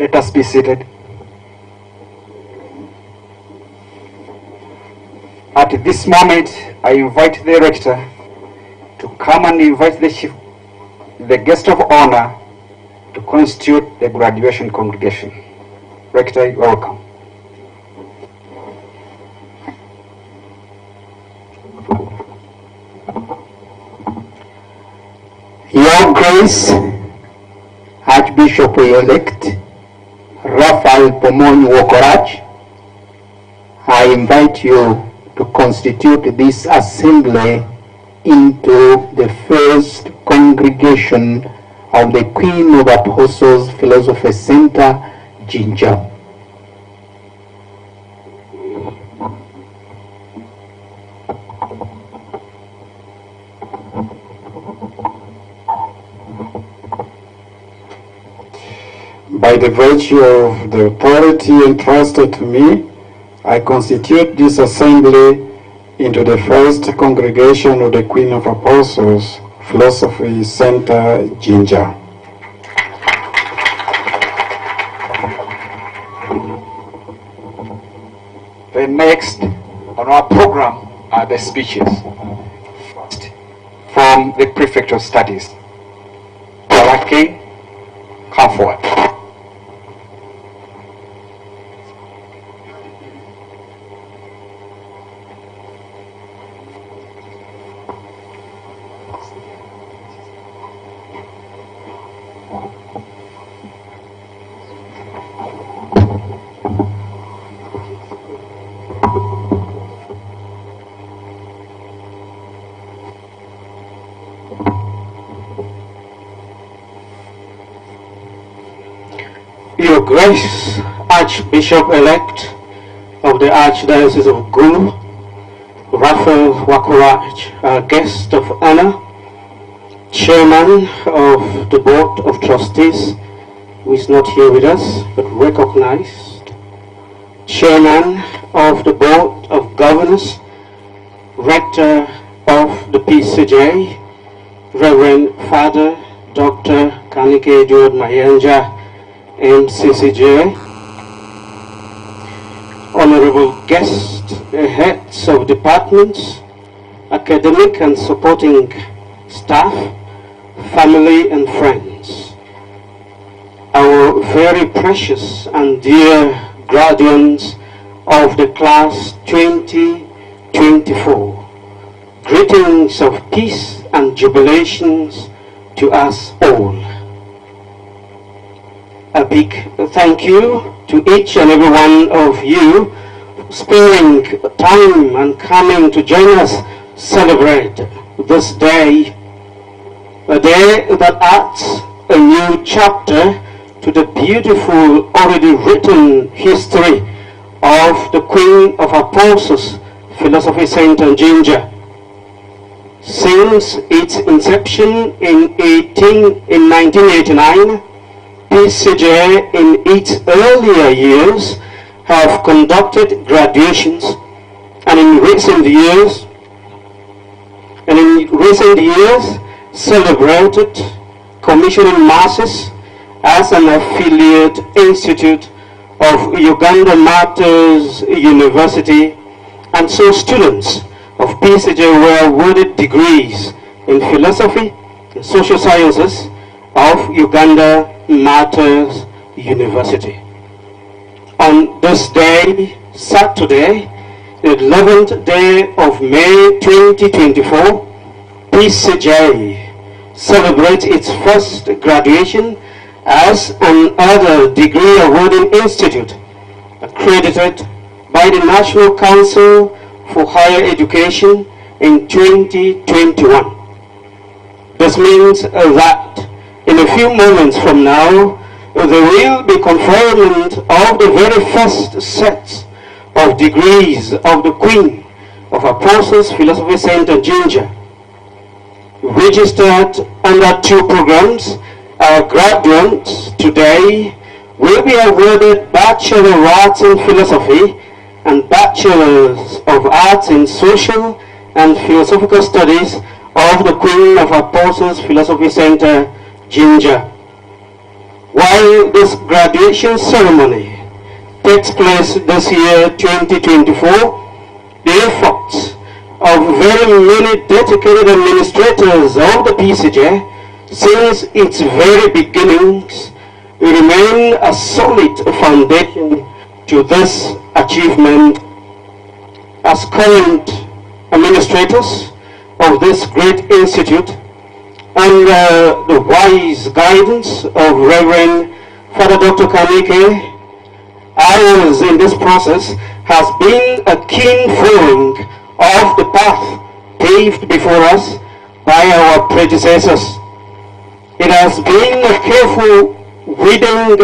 Let us be seated. At this moment, I invite the rector to come and invite the guest of honor to constitute the graduation congregation. Rector, you are welcome. Your Grace, Archbishop-elect Raphael Pomoni Wokorach, I invite you to constitute this assembly into the first congregation of the Queen of Apostles Philosophy Center, Jinja. By the virtue of the authority entrusted to me, I constitute this assembly into the first congregation of the Queen of Apostles, Philosophy Center, Jinja. The next on our program are the speeches from the Prefect of Studies. Barake, come forward. Your Grace, Archbishop-elect of the Archdiocese of Gulu, Raphael Wokorach, our guest of honor, Chairman of the Board of Trustees, who is not here with us but recognized, Chairman of the Board of Governors, Rector of the PCJ, Reverend Father Dr. Kanike Edward Mayanja, MCCJ, honorable guests, heads of departments, academic and supporting staff, family and friends, our very precious and dear guardians of the class 2024, greetings of peace and jubilations to us all. A big thank you to each and every one of you sparing time and coming to join us celebrate this day, a day that adds a new chapter to the beautiful already written history of the Queen of Apostles Philosophy Center, Jinja. Since its inception in 1989, PCJ in its earlier years have conducted graduations, and in recent years celebrated commissioning masses as an affiliate institute of Uganda Martyrs University, and so students of PCJ were awarded degrees in philosophy and social sciences of Uganda Martyrs University. On this day, Saturday, the 11th day of May 2024, PCJ celebrates its first graduation as an other degree awarding institute accredited by the National Council for Higher Education in 2021. This means that in a few moments from now, there will be conferment of the very first set of degrees of the Queen of Apostles Philosophy Center, Jinja. Registered under two programs, our graduates today will be awarded Bachelor of Arts in Philosophy and Bachelors of Arts in Social and Philosophical Studies of the Queen of Apostles Philosophy Center, Jinja. While this graduation ceremony takes place this year, 2024, the efforts of very many dedicated administrators of the PCJ since its very beginnings remain a solid foundation to this achievement. As current administrators of this great institute, under the wise guidance of Reverend Father Dr. Kanike, ours in this process has been a keen following of the path paved before us by our predecessors. It has been a careful weeding,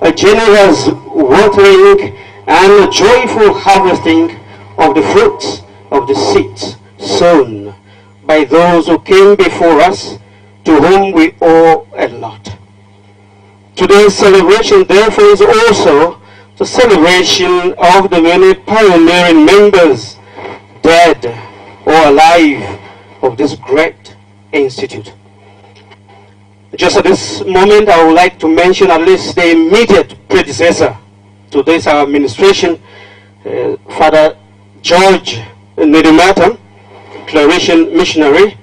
a generous watering, and a joyful harvesting of the fruits of the seeds sown by those who came before us, to whom we owe a lot. Today's celebration, therefore, is also the celebration of the many pioneering members, dead or alive, of this great institute. Just at this moment, I would like to mention at least the immediate predecessor to this our administration, Father George Nedumatan, Claretian missionary,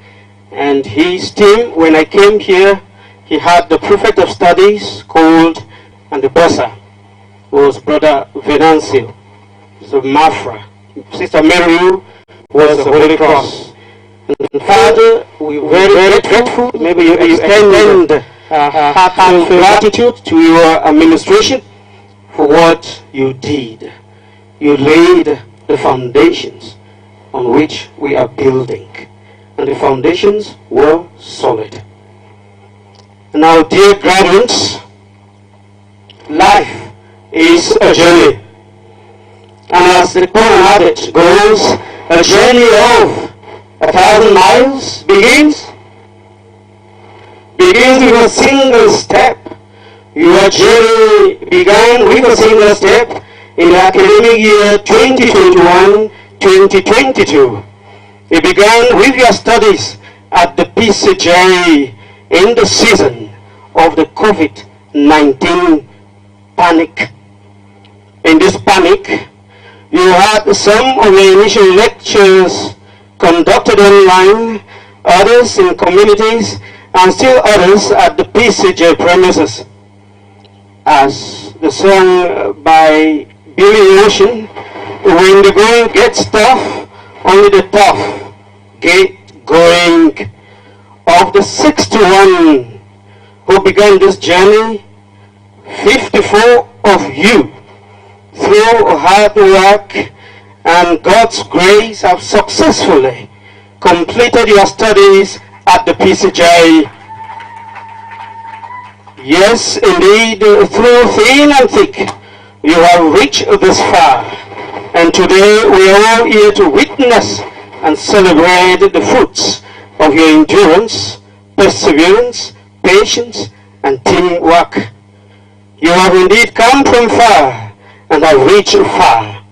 and his team. When I came here, he had the prefect of studies called, and the bursar was Brother Venancio, so Mafra. Sister Mary was the Holy Cross. And Father, we are very grateful. Maybe you extend heartfelt gratitude to your administration for what you did. You laid the foundations on which we are building, and the foundations were solid. Now, dear graduates, life is a journey, and as the common adage goes, a journey of 1,000 miles begins with a single step. Your journey began with a single step in the academic year 2021-2022. It began with your studies at the PCJ in the season of the COVID-19 panic. In this panic, you had some of the initial lectures conducted online, others in communities, and still others at the PCJ premises. As the song by Billy Ocean, when the going gets tough, only the tough get going. Of the 61 who began this journey, 54 of you, through hard work and God's grace, have successfully completed your studies at the PCJ. Yes, indeed, through thin and thick, you have reached this far. And today we are all here to witness and celebrate the fruits of your endurance, perseverance, patience, and teamwork. You have indeed come from far and have reached far,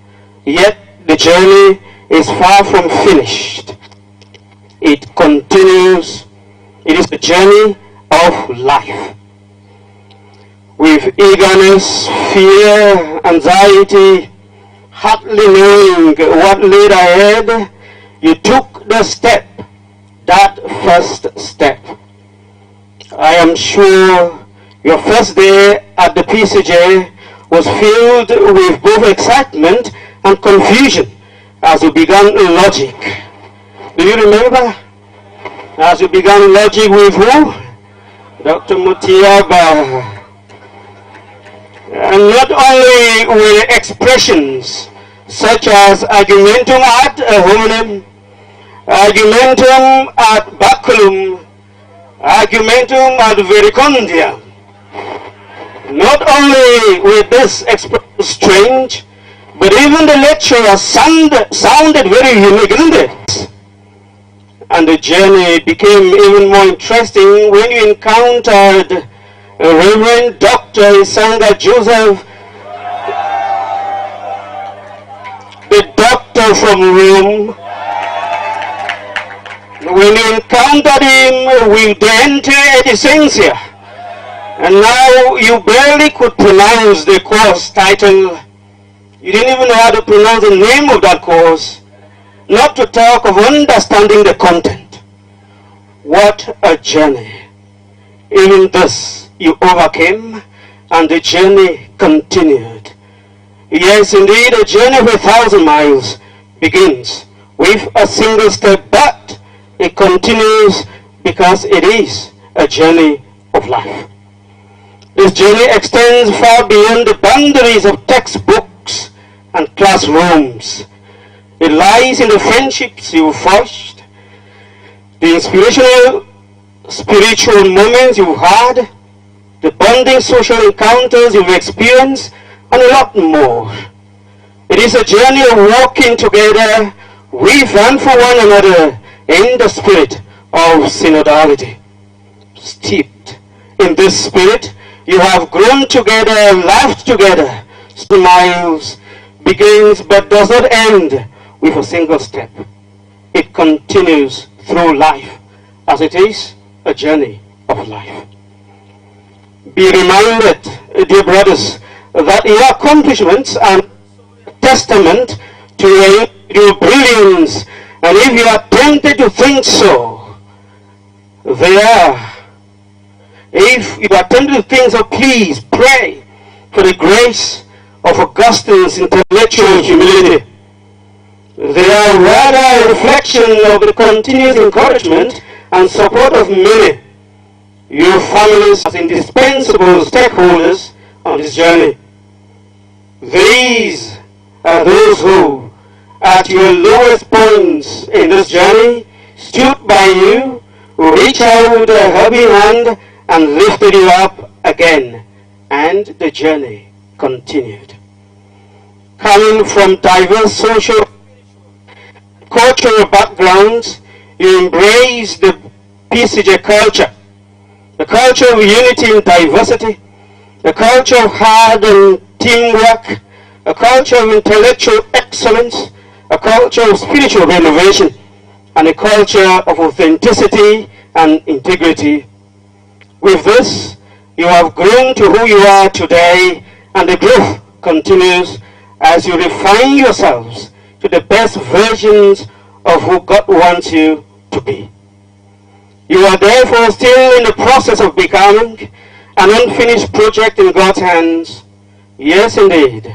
yet the journey is far from finished. It continues. It is the journey of life. With eagerness, fear, anxiety, hardly knowing what lay ahead, you took the step, that first step. I am sure your first day at the PCJ was filled with both excitement and confusion as you began logic. Do you remember? As you began logic with who? Dr. Mutiaba. And not only with expressions such as argumentum ad hominem, argumentum ad baculum, argumentum ad verecundia. Not only with this expression strange, but even the lecturer sounded very unique, isn't it? And the journey became even more interesting when you encountered Reverend Dr. Isanga Joseph, the doctor from Rome. When you encountered him with the entire essentia, And now you barely could pronounce the course title. You didn't even know how to pronounce the name of that course, not to talk of understanding the content. What a journey. Even this you overcame, and the journey continued. Yes, indeed, a journey of 1,000 miles begins with a single step, but it continues because it is a journey of life. This journey extends far beyond the boundaries of textbooks and classrooms. It lies in the friendships you've forged, the inspirational spiritual moments you've had, the bonding social encounters you've experienced, and a lot more. It is a journey of walking together with and for one another in the spirit of synodality. Steeped in this spirit, you have grown together, laughed together. Smiles begins but does not end with a single step. It continues through life, as it is a journey of life. Be reminded, dear brothers, that your accomplishments are a testament to your brilliance, and if you are tempted to think so, they are. If you are tempted to think so, please pray for the grace of Augustine's intellectual humility. They are rather a reflection of the continuous encouragement and support of many, your families as indispensable stakeholders on this journey. These are those who, at your lowest points in this journey, stood by you, who reached out with a helping hand and lifted you up again, and the journey continued. Coming from diverse social, cultural backgrounds, you embrace the PCJ culture, the culture of unity and diversity, the culture of hard and teamwork, a culture of intellectual excellence, a culture of spiritual renovation, and a culture of authenticity and integrity. With this, you have grown to who you are today, and the growth continues as you refine yourselves to the best versions of who God wants you to be. You are therefore still in the process of becoming an unfinished project in God's hands. Yes, indeed,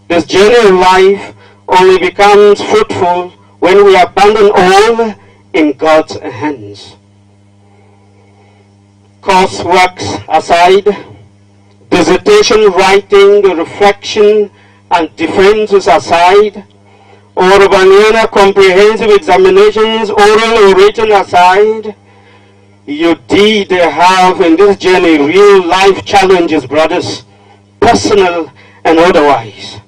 this journey of life only becomes fruitful when we abandon all in God's hands. Coursework aside, dissertation writing, reflection, and defenses aside, Urbaniana comprehensive examinations, oral or written aside, you did have in this journey real life challenges, brothers, personal and otherwise.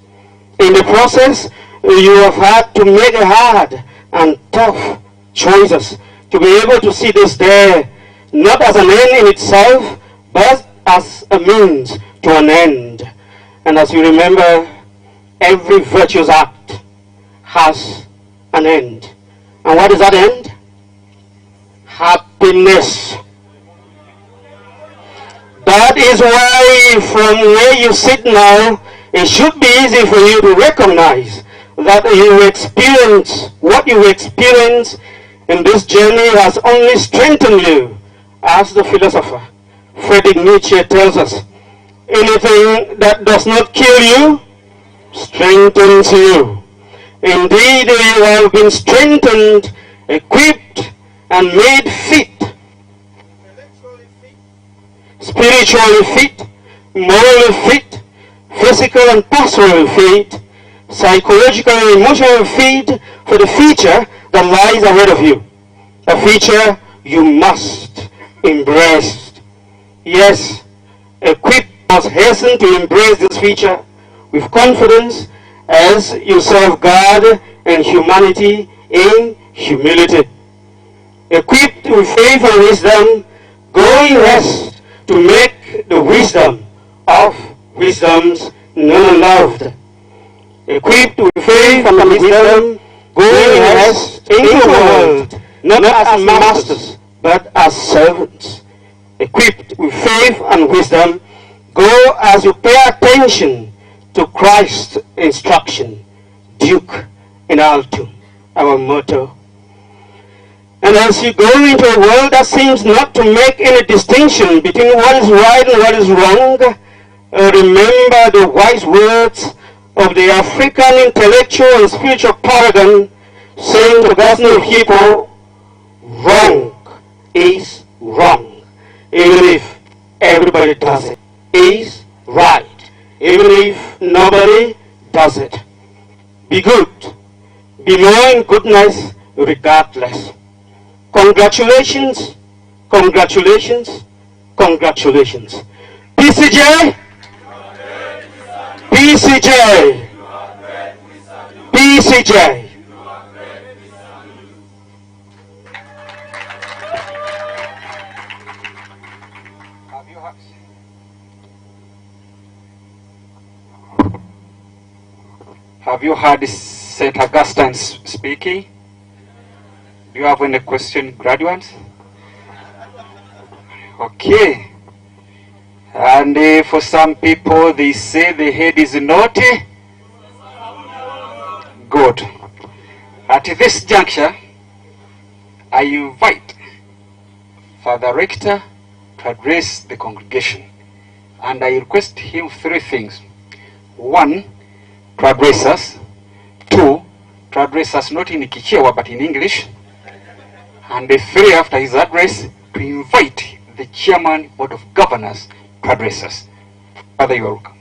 In the process, you have had to make hard and tough choices to be able to see this day not as an end in itself, but as a means to an end. And as you remember, every virtuous act has an end. And what is that end? Happiness. That is why from where you sit now, it should be easy for you to recognize that you experience, what you experience in this journey has only strengthened you. As the philosopher Friedrich Nietzsche tells us, anything that does not kill you strengthens you. Indeed, you have been strengthened, equipped, and made fit. Spiritually fit, morally fit, physical and pastoral fit, psychological and emotional fit for the future that lies ahead of you. A future you must embrace. Yes, equipped must hasten to embrace this future with confidence as you serve God and humanity in humility. Equipped with faith and wisdom, go in rest to make the wisdom of wisdoms known and loved. Equipped with faith and wisdom, go in rest into the world, not as masters, but as servants. equipped with faith and wisdom, go as you pay attention to Christ's instruction, Duke in alto, our motto. And as you go into a world that seems not to make any distinction between what is right and what is wrong, remember the wise words of the African intellectual and spiritual paragon, saying to God's people, wrong is wrong, even if everybody does it, is right, even if nobody does it. Be good, be more in goodness regardless. Congratulations, congratulations, congratulations. PCJ, PCJ, PCJ. Have you heard St. Augustine speaking? Do you have any question, graduates? Okay. And for some people, they say the head is naughty. Good. At this juncture, I invite Father Rector to address the congregation. And I request him 3 things. 1, to address us. 2, to address us not in Kichewa but in English. And 3, after his address, to invite the Chairman Board of Governors to address us. Father, you are welcome.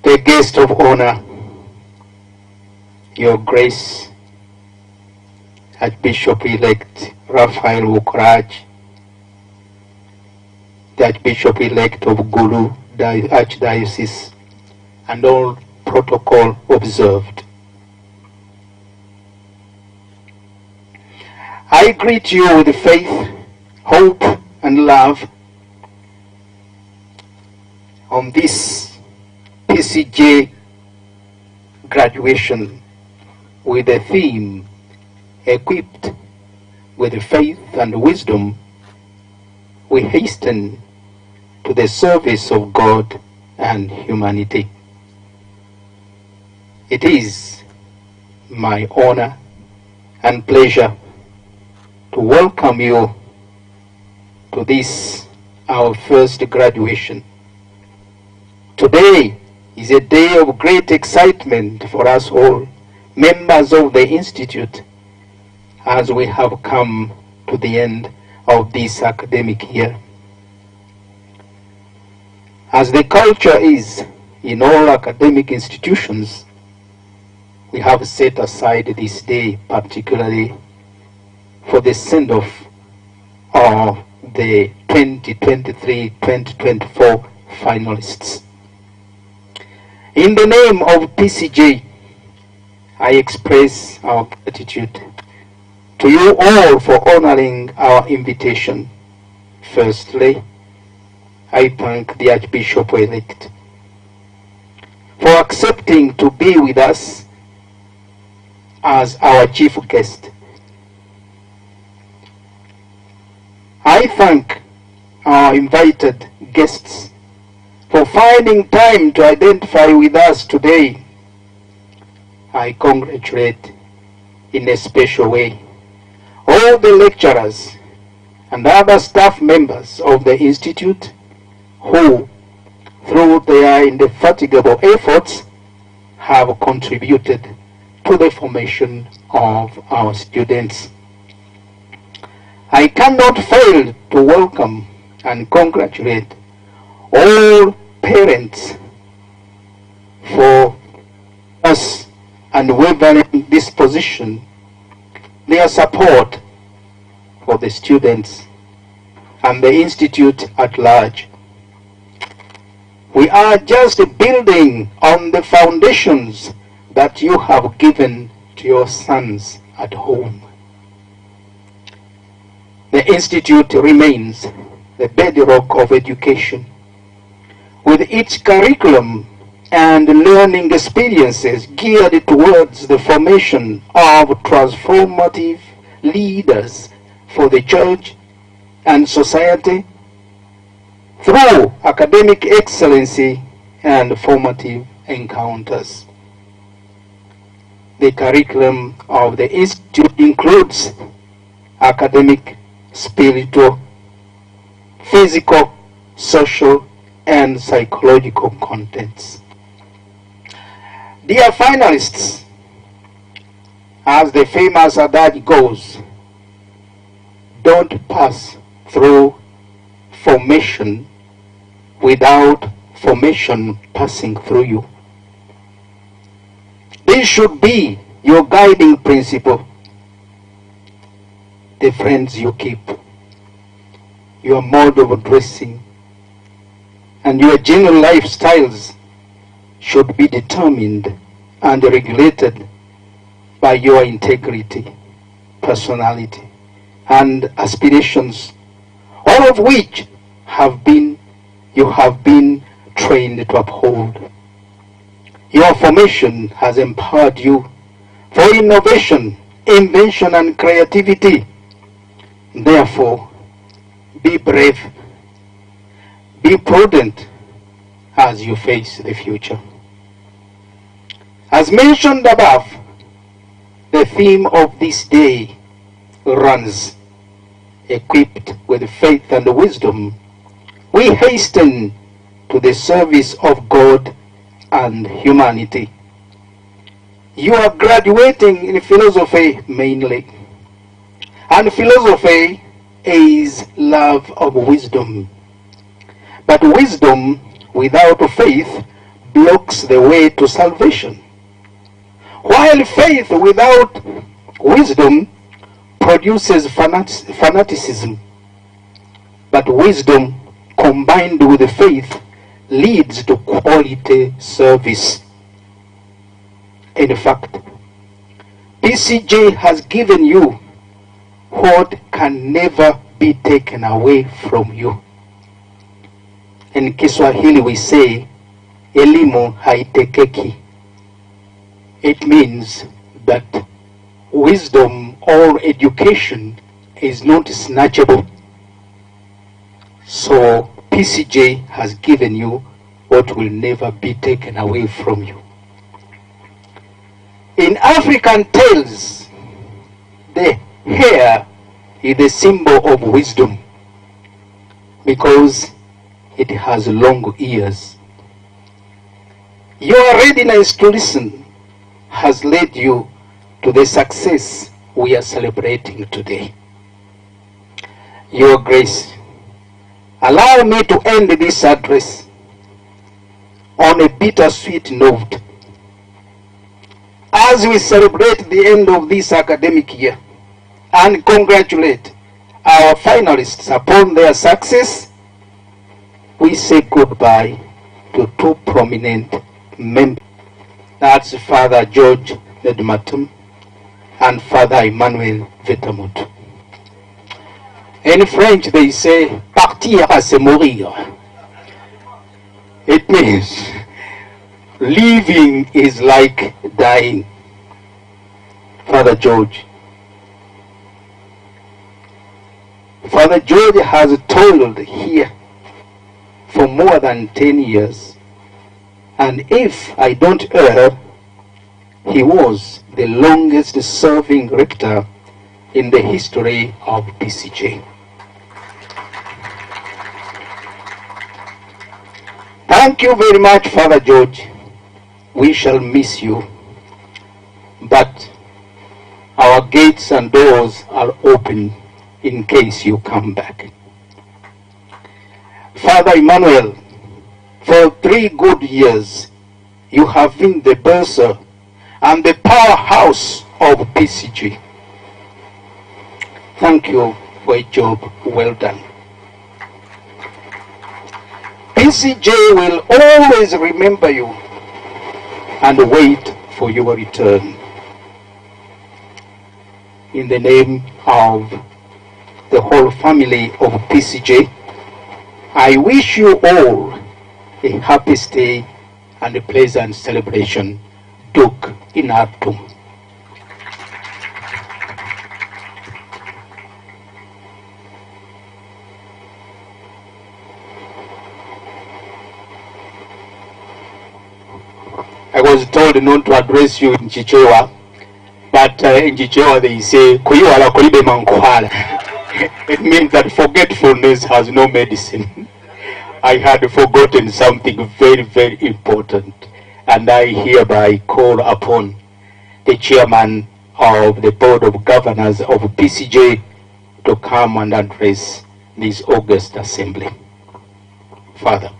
The guest of honor, Your Grace, Archbishop-elect Raphael Wukraj, the Archbishop-elect of Gulu Archdiocese, and all protocol observed. I greet you with faith, hope, and love on this PCJ graduation with the theme, equipped with faith and wisdom, we hasten to the service of God and humanity. It is my honor and pleasure to welcome you to this, our first graduation. Today is a day of great excitement for us all, members of the Institute, as we have come to the end of this academic year. As the culture is in all academic institutions, we have set aside this day particularly for the send-off of the 2023-2024 finalists. In the name of PCJ, I express our gratitude to you all for honoring our invitation. Firstly, I thank the Archbishop-elect for accepting to be with us as our chief guest. I thank our invited guests for finding time to identify with us today. I congratulate in a special way all the lecturers and other staff members of the Institute who, through their indefatigable efforts, have contributed to the formation of our students. I cannot fail to welcome and congratulate all parents for us unwavering disposition, their support for the students and the Institute at large. We are just building on the foundations that you have given to your sons at home. The Institute remains the bedrock of education. with its curriculum and learning experiences geared towards the formation of transformative leaders for the church and society through academic excellency and formative encounters. The curriculum of the Institute includes academic, spiritual, physical, social, and psychological contents. Dear finalists, as the famous adage goes, don't pass through formation without formation passing through you. This should be your guiding principle. The friends you keep, your mode of dressing, and your general lifestyles should be determined and regulated by your integrity, personality, and aspirations, all of which you have been trained to uphold. Your formation has empowered you for innovation, invention, and creativity. Therefore, be brave, be prudent as you face the future. As mentioned above, the theme of this day runs, equipped with faith and wisdom, we hasten to the service of God and humanity. You are graduating in philosophy mainly, and philosophy is love of wisdom. But wisdom without faith blocks the way to salvation, while faith without wisdom produces fanaticism. But wisdom combined with faith leads to quality service. In fact, PCJ has given you what can never be taken away from you. In Kiswahili we say, elimu haitekeki. It means that wisdom or education is not snatchable. So PCJ has given you what will never be taken away from you. In African tales, the hair is the symbol of wisdom because it has long ears. Your readiness to listen has led you to the success we are celebrating today. Your Grace, allow me to end this address on a bittersweet note. As we celebrate the end of this academic year and congratulate our finalists upon their success, we say goodbye to two prominent members. That's Father George Nedmatum and Father Emmanuel Vetamut. In French they say, partir c'est mourir. It means living is like dying. Father George has toiled here for more than 10 years, and if I don't err, he was the longest serving rector in the history of PCJ. Thank you very much, Father George. We shall miss you, but our gates and doors are open in case you come back. Father Emmanuel, for 3 good years, you have been the bursar and the powerhouse of PCJ. Thank you for a job well done. PCJ will always remember you and wait for your return. In the name of the whole family of PCJ, I wish you all a happy stay and a pleasant celebration. Duke in Actum. I was told not to address you in Chichewa, but in Chichewa they say, "Kuyiwala kulibe mankuhala." It means that forgetfulness has no medicine. I had forgotten something very, very important, and I hereby call upon the chairman of the Board of Governors of PCJ to come and address this august assembly. Father.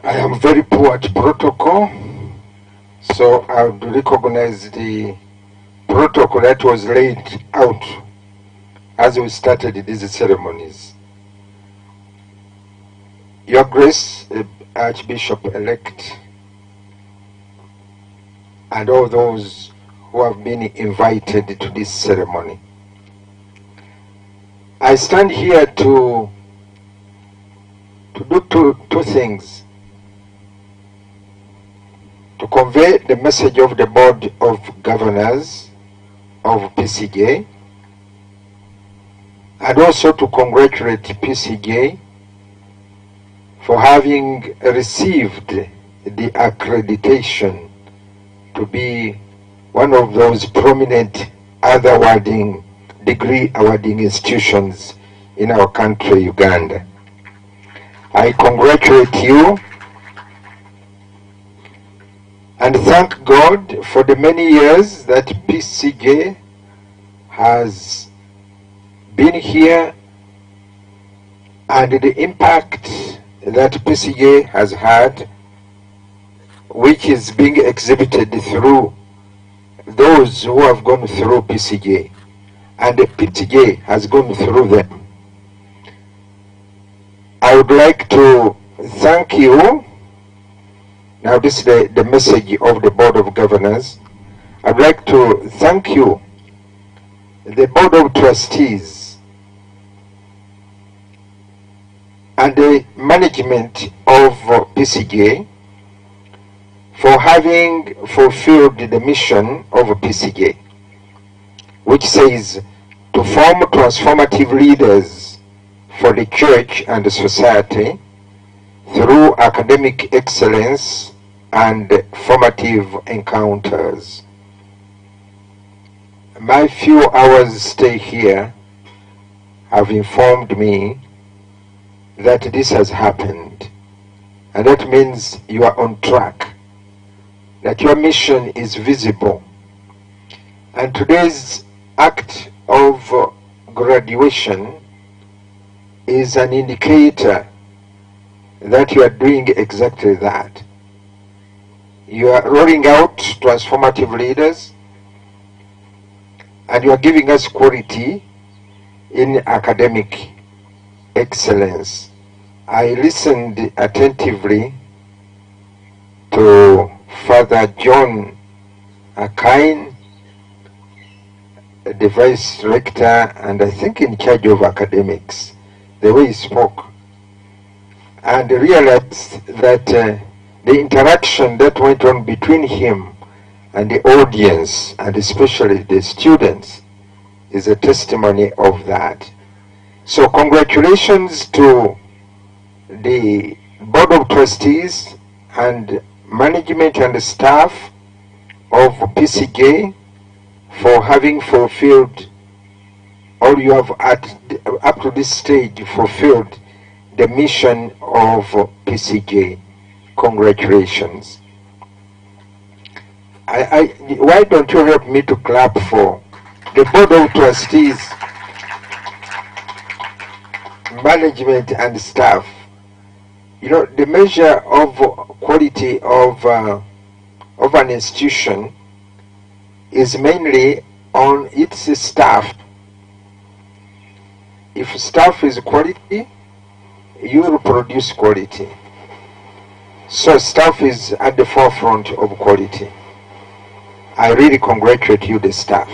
I am very poor at protocol, so I would recognize the protocol that was laid out as we started these ceremonies. Your Grace, Archbishop-elect, and all those who have been invited to this ceremony. I stand here to do two things. To convey the message of the Board of Governors of PCJ, and also to congratulate PCJ for having received the accreditation to be one of those prominent degree awarding institutions in our country, Uganda. I congratulate you and thank God for the many years that PCJ has been here and the impact that PCJ has had, which is being exhibited through those who have gone through PCJ, and the PCJ has gone through them. I would like to thank you. Now this is the message of the Board of Governors. I'd like to thank you, the Board of Trustees, and the management of PCJ for having fulfilled the mission of PCJ, which says to form transformative leaders for the church and the society through academic excellence and formative encounters. My few hours stay here have informed me that this has happened, and that means you are on track, that your mission is visible, and today's act of graduation is an indicator that you are doing exactly that. You are rolling out transformative leaders, and you are giving us quality in academic excellence. I listened attentively to Father John Akain, the Vice Rector, and I think in charge of academics, the way he spoke, and realized that the interaction that went on between him and the audience, and especially the students, is a testimony of that. So congratulations to the Board of Trustees and management and staff of PCJ for having fulfilled, or you have up to this stage fulfilled the mission of PCJ. Congratulations. Why don't you help me to clap for the Board of Trustees, management and staff? You know, the measure of quality of an institution is mainly on its staff if staff is quality, you will produce quality. So staff is at the forefront of quality. I really congratulate you, the staff.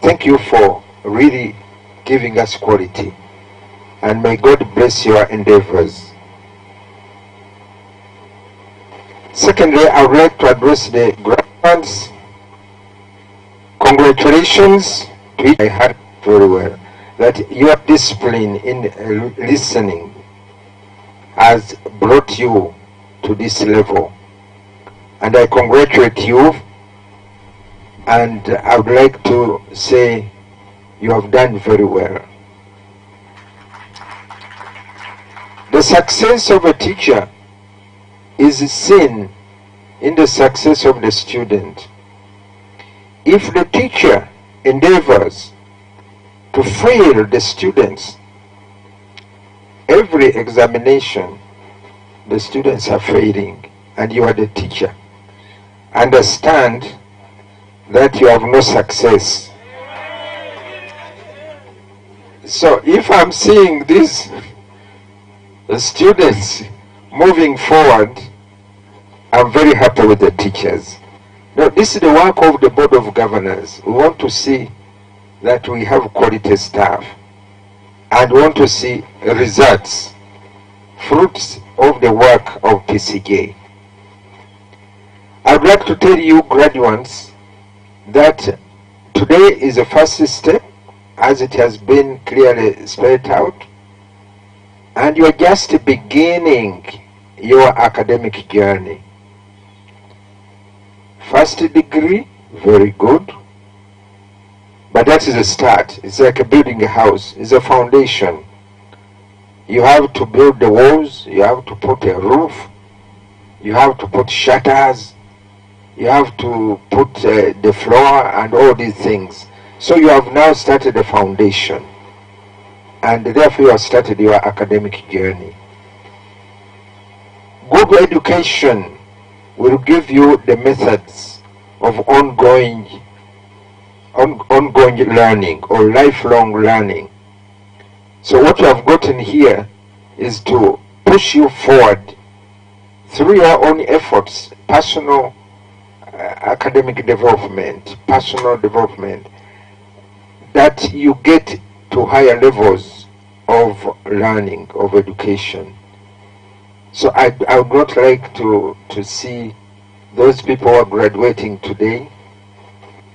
Thank you for really giving us quality. And may God bless your endeavors. Secondly, I would like to address the graduates. Congratulations to you. I heard very well that your discipline in listening has brought you to this level. And I congratulate you, and I would like to say you have done very well. The success of a teacher is seen in the success of the student. If the teacher endeavors to fail the students, every examination, the students are failing, and you are the teacher. Understand that you have no success. So if I'm seeing these students moving forward, I'm very happy with the teachers. Now, this is the work of the Board of Governors. We want to see that we have quality staff, and want to see results, fruits of the work of PCJ. I'd like to tell you graduates that today is the first step, as it has been clearly spelled out, and you are just beginning your academic journey. First degree, very good, but that is a start. It's like building a house. It's a foundation. You have to build the walls, you have to put a roof, you have to put shutters, you have to put the floor and all these things. So you have now started the foundation, and therefore you have started your academic journey. Good education will give you the methods of ongoing learning or lifelong learning. So what you have gotten here is to push you forward through your own efforts, personal academic development, personal development, that you get to higher levels of learning, of education. So I would not like to see those people who are graduating today,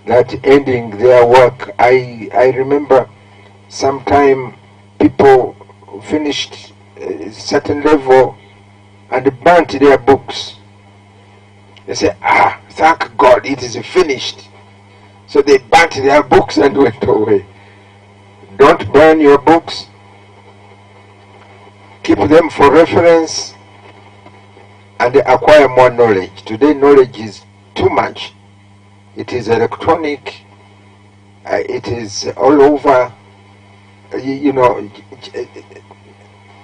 that ending their work. I remember sometime people finished a certain level and burnt their books. They say, thank God it is finished. So they burnt their books and went away. Don't burn your books. Keep them for reference and acquire more knowledge. Today knowledge is too much. It is electronic. It is all over. You know,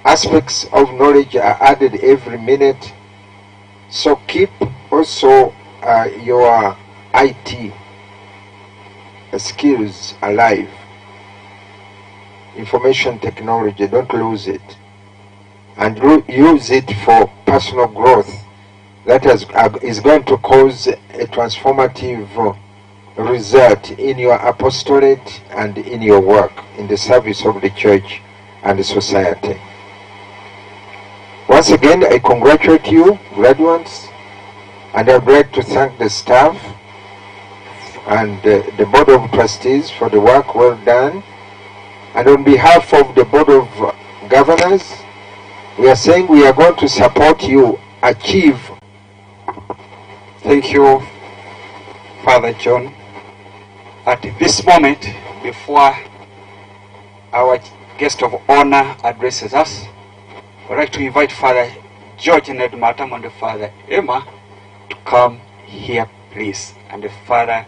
aspects of knowledge are added every minute. So keep also your IT skills alive. Information technology, don't lose it. And use it for personal growth. That is going to cause a transformative result in your apostolate and in your work in the service of the church and the society. Once again, I congratulate you, graduates, and I'd like to thank the staff and the Board of Trustees for the work well done. And on behalf of the Board of Governors, we are saying we are going to support you achieve. Thank you, Father John. At this moment, before our guest of honor addresses us, I'd like to invite Father George Nedmatam and Father Emma to come here, please. And Father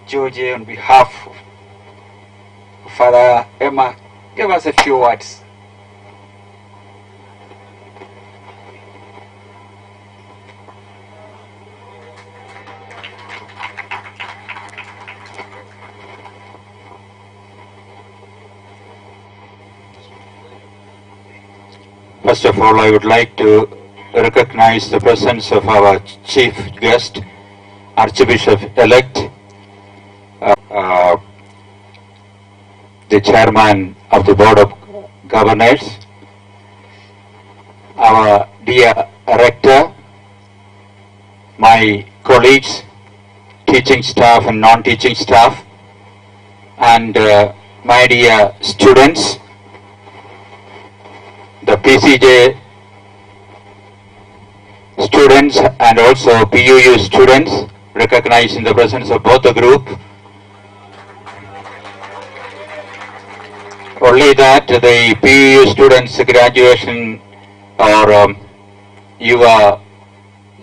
George, on behalf of Father Emma, give us a few words. First of all, I would like to recognize the presence of our chief guest, Archbishop-elect, the chairman of the Board of Governors, our dear rector, my colleagues, teaching staff and non-teaching staff, and my dear students, the PCJ students and also PUU students, recognizing the presence of both the group. Only that the PUU students graduation or your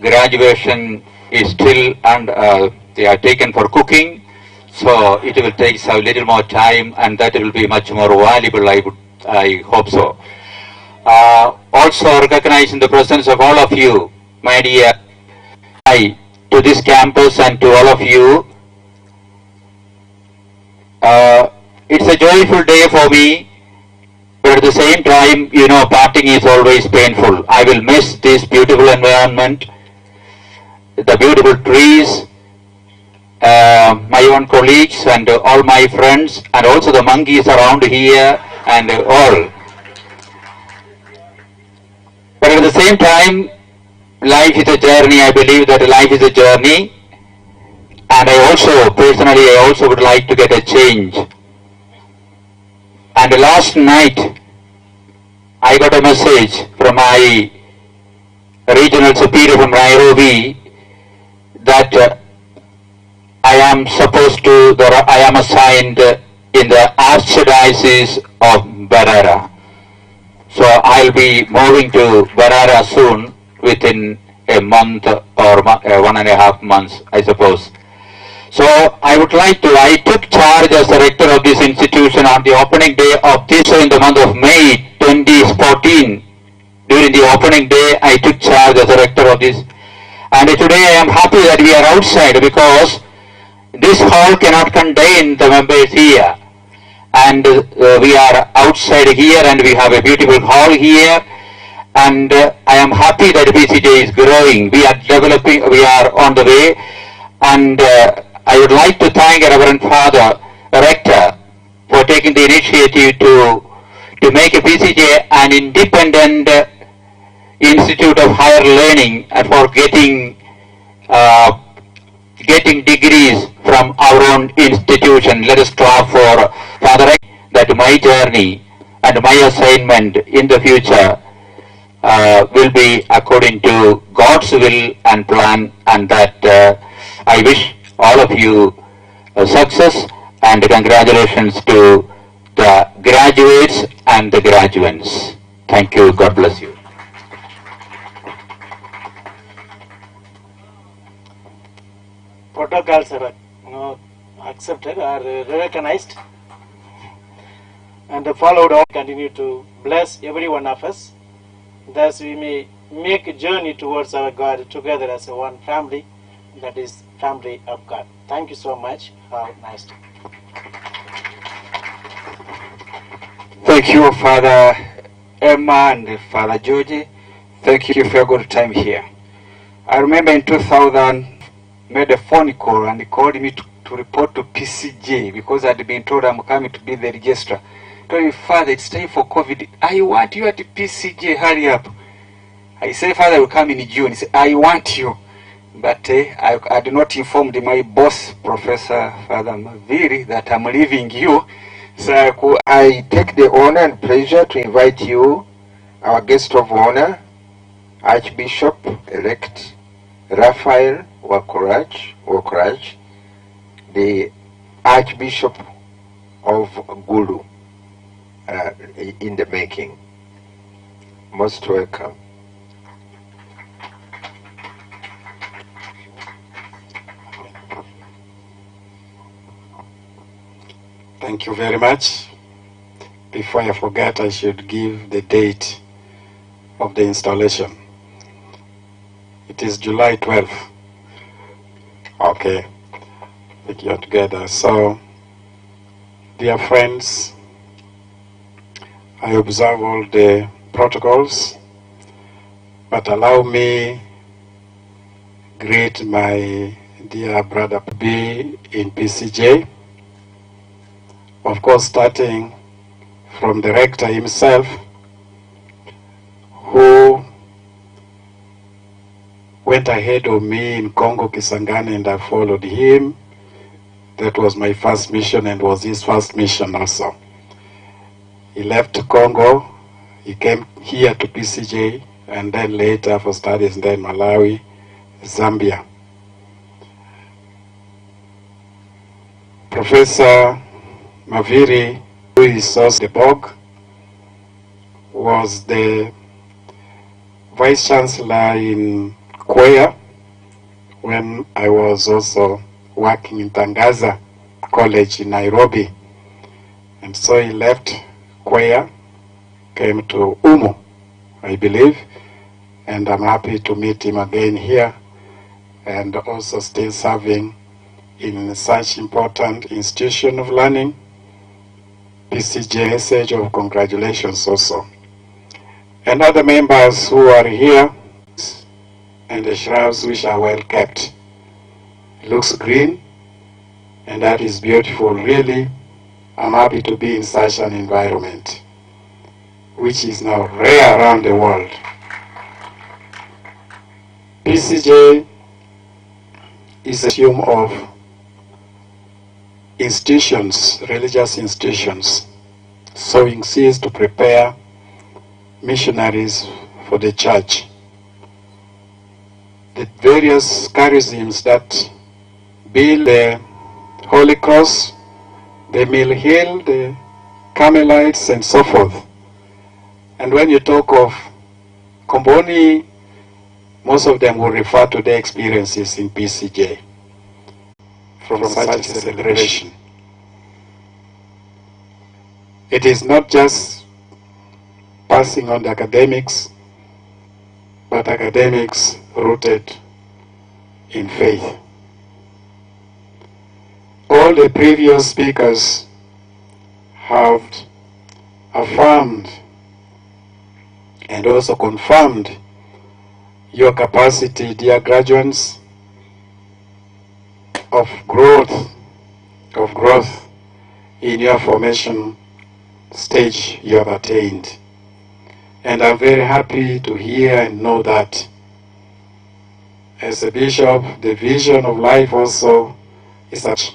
graduation is still and they are taken for cooking, so it will take a little more time and that will be much more valuable, I hope so. Also recognizing the presence of all of you, my dear, to this campus and to all of you. It's a joyful day for me, but at the same time, you know, parting is always painful. I will miss this beautiful environment, the beautiful trees, my own colleagues and all my friends, and also the monkeys around here and all. But at the same time, life is a journey. I believe that life is a journey, and personally, I also would like to get a change. And last night, I got a message from my regional superior from Nairobi that I am assigned in the Archdiocese of Barara. So I'll be moving to Barara soon, within a month or 1.5 months, I suppose. So I took charge as the rector of this institution on the opening day of this in the month of May 2014. During the opening day, I took charge as the rector of this. And today I am happy that we are outside because this hall cannot contain the members here. And we are outside here and we have a beautiful hall here. And I am happy that PCJ is growing. We are developing, we are on the way. And I would like to thank Reverend Father Rector for taking the initiative to make a PCJ an independent institute of higher learning and for getting degrees from our own institution. Let us clap for Father Rector that my journey and my assignment in the future will be according to God's will and plan, and that I wish all of you success and congratulations to the graduates and the graduates. Thank you. God bless you. Protocols are accepted or recognized and followed on. Continue to bless every one of us. Thus we may make a journey towards our God together as a one family, that is family of God. Thank you so much. Have a nice day. Thank you, Father Emma and Father Georgie. Thank you for a good time here. I remember in 2000, made a phone call and he called me to report to PCJ because I'd been told I'm coming to be the registrar. I told him, Father, it's time for COVID. I want you at PCJ, hurry up. I said, Father, will come in June. He said, I want you. But I did not inform my boss, Professor Father Maviri, that I'm leaving you. So I take the honor and pleasure to invite you, our guest of honor, Archbishop-elect Raphael Wakoraj, the Archbishop of Gulu, in the making. Most welcome. Thank you very much. Before I forget, I should give the date of the installation. It is July 12th. Okay, I think you're together. So, dear friends, I observe all the protocols, but allow me greet my dear brother B in PCJ. Of course, starting from the rector himself, who went ahead of me in Congo Kisangani, and I followed him. That was my first mission and was his first mission also. He left Congo, he came here to PCJ, and then later for studies, then Malawi, Zambia. Professor Maviri, who is also the BOG, was the Vice Chancellor in Kwea when I was also working in Tangaza College in Nairobi. And so he left Kwea, came to Umu, I believe, and I'm happy to meet him again here, and also still serving in such important institution of learning. PCJ, message of congratulations also. And other members who are here, and the shrubs which are well kept. It looks green, and that is beautiful, really. I'm happy to be in such an environment, which is now rare around the world. PCJ is a team of institutions, religious institutions, sowing seeds to prepare missionaries for the church. The various charisms that build the Holy Cross, the Mill Hill, the Carmelites, and so forth. And when you talk of Komboni, most of them will refer to their experiences in PCJ from such a celebration. It is not just passing on the academics, but academics rooted in faith. All the previous speakers have affirmed and also confirmed your capacity, dear graduates, of growth in your formation stage you have attained. And I'm very happy to hear and know that as a bishop, the vision of life also is such.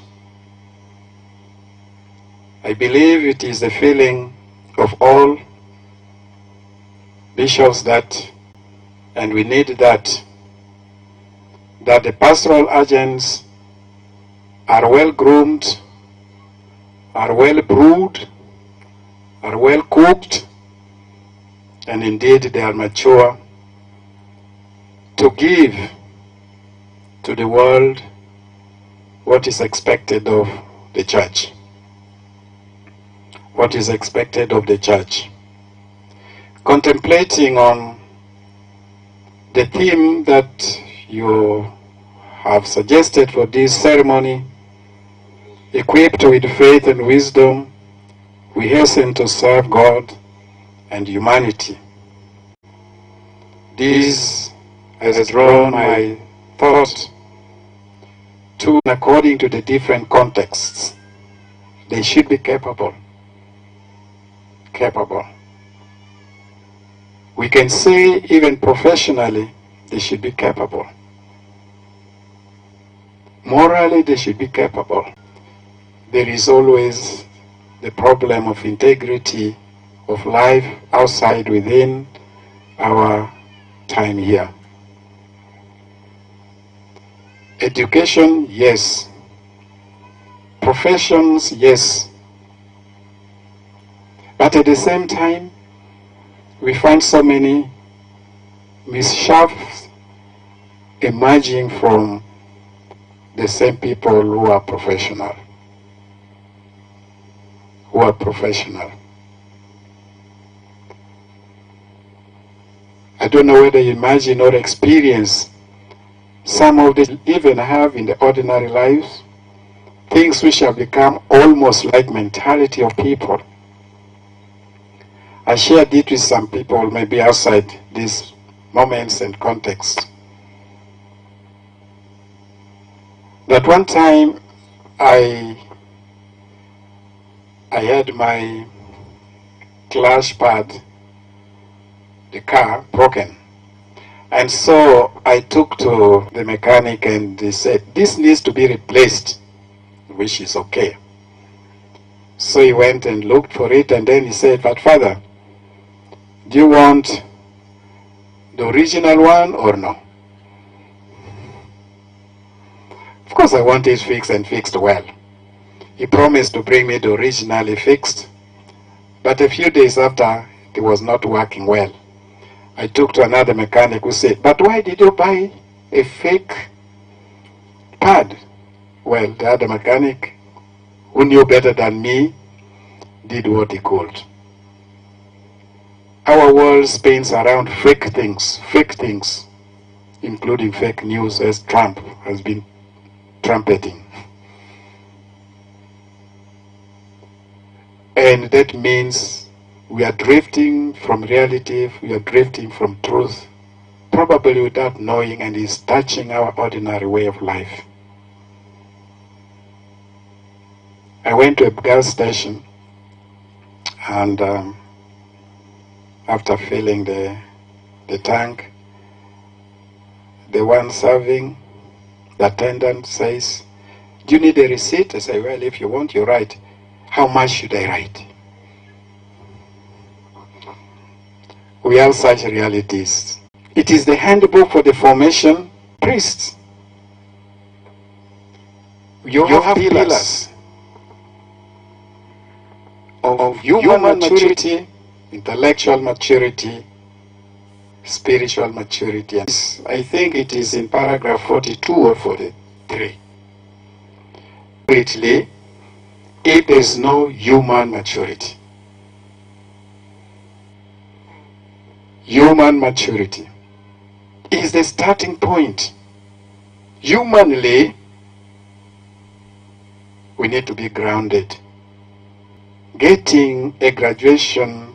I believe it is the feeling of all bishops that, and we need that the pastoral agents are well groomed, are well brewed, are well cooked, and indeed they are mature to give to the world what is expected of the church. What is expected of the church. Contemplating on the theme that you have suggested for this ceremony, equipped with faith and wisdom, we hasten to serve God and humanity. This has drawn my thought to, according to the different contexts, they should be capable. We can say even professionally, they should be capable. Morally, they should be capable. There is always the problem of integrity of life outside, within our time here. Education, yes. Professions, yes. But at the same time, we find so many mishaps emerging from the same people who are professional. I don't know whether you imagine or experience some of them even have in the ordinary lives, things which have become almost like mentality of people. I shared it with some people, maybe outside these moments and contexts. That one time I had my clutch pad, the car, broken. And so I took to the mechanic and he said, this needs to be replaced, which is okay. So he went and looked for it, and then he said, but Father, do you want the original one or no? Of course I want it fixed and fixed well. He promised to bring me the originally fixed, but a few days after, it was not working well. I took to another mechanic who said, but why did you buy a fake pad? Well, the other mechanic, who knew better than me, did what he could. Our world spins around fake things, including fake news, as Trump has been trumpeting. And that means we are drifting from reality, we are drifting from truth, probably without knowing, and is touching our ordinary way of life. I went to a gas station, and after filling the tank, the one serving, the attendant says, do you need a receipt? I say, well, if you want, you write. How much should I write? We have such realities. It is the handbook for the formation priests. You have pillars of human maturity, intellectual maturity, spiritual maturity. I think it is in paragraph 42 or 43. Completely, if there is no human maturity. Human maturity is the starting point. Humanly, we need to be grounded. Getting a graduation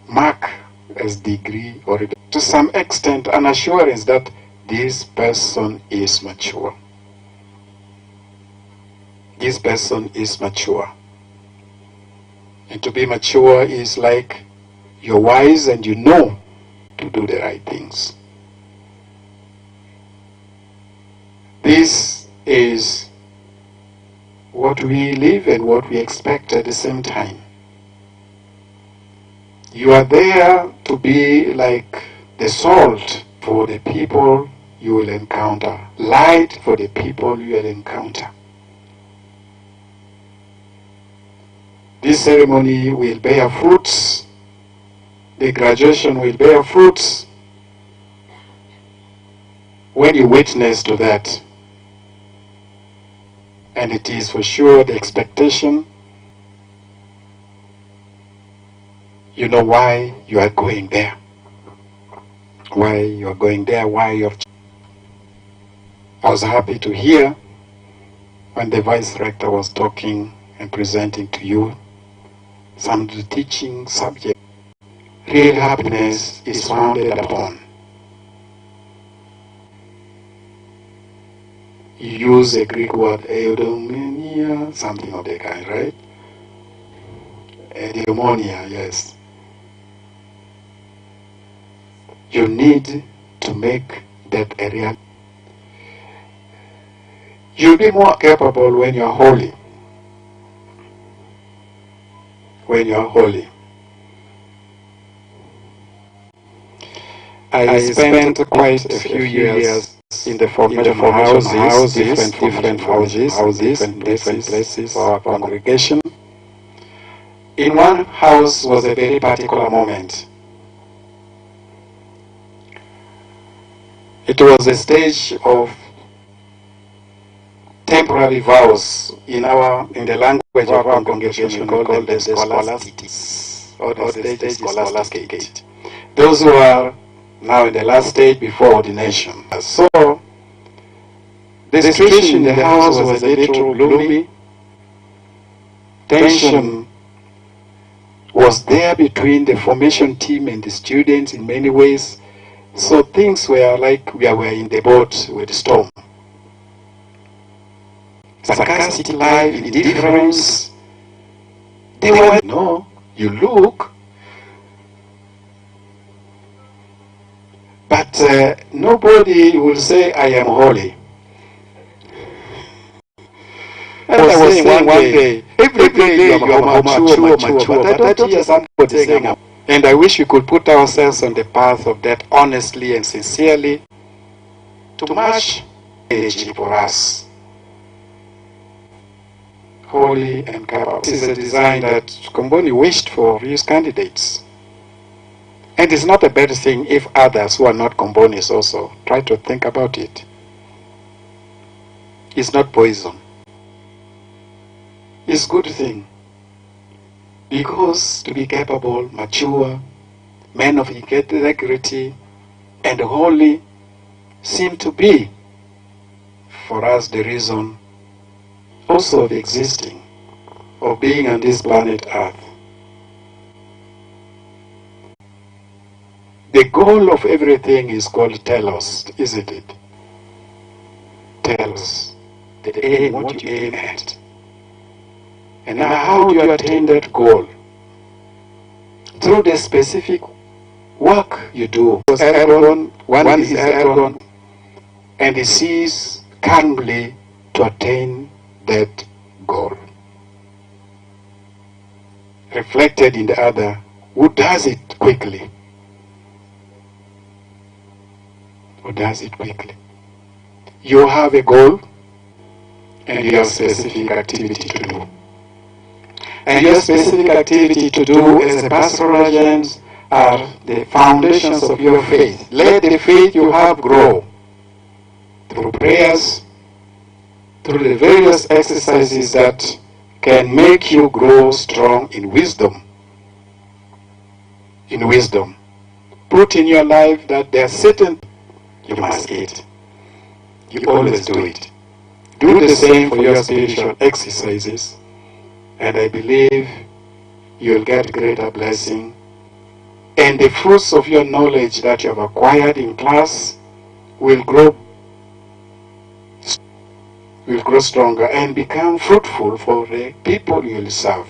mark as degree, or to some extent an assurance that this person is mature. This person is mature. And to be mature is like you're wise and you know to do the right things. This is what we live and what we expect at the same time. You are there to be like the salt for the people you will encounter, light for the people you will encounter. This ceremony will bear fruits. The graduation will bear fruits when you witness to that. And it is for sure the expectation. You know why you are going there. Why you are going there, why you have. I was happy to hear when the Vice Rector was talking and presenting to you some of the teaching subjects. Real happiness is founded upon. You use a Greek word, eudaimonia, something of the kind, right? Eudaimonia, yes. You need to make that a reality. You'll be more capable when you're holy. When you're holy. I spent quite a few years in the formation of houses, different houses, different places for our congregation. In one house was a very particular moment. It was a stage of temporary vows in the language of our congregation called the scholastics, or the stage scholasticate. Those who are now in the last stage before ordination. So, the situation in the house was a little gloomy. Tension was was there between the formation team and the students in many ways. So things were like we were in the boat with the storm. Sarcastic life, indifference. They were, no, you look, but nobody will say, I am holy. And I was saying one day, every day you are mature, but I don't hear somebody saying, and I wish we could put ourselves on the path of that honestly and sincerely to match energy for us. Holy and capable. This is a design that Komboni wished for his candidates. And it's not a bad thing if others who are not Kombonis also try to think about it. It's not poison. It's a good thing. Because to be capable, mature, men of integrity, and holy seem to be, for us, the reason also of existing, of being on this planet Earth. The goal of everything is called telos, isn't it? Telos. The aim, what you aim at. And now how do you attain that goal? Through the specific work you do. One is Ergon, and he sees calmly to attain that goal. Reflected in the other, who does it quickly. Who does it quickly. You have a goal, and you have specific activity to do. And your specific activity to do as a pastoral agent are the foundations of your faith. Let the faith you have grow through prayers, through the various exercises that can make you grow strong in wisdom. In wisdom. Put in your life that there are certain you must eat. You always do it. Do the same for your spiritual exercises. And I believe you'll get greater blessing. And the fruits of your knowledge that you have acquired in class will grow stronger and become fruitful for the people you will serve.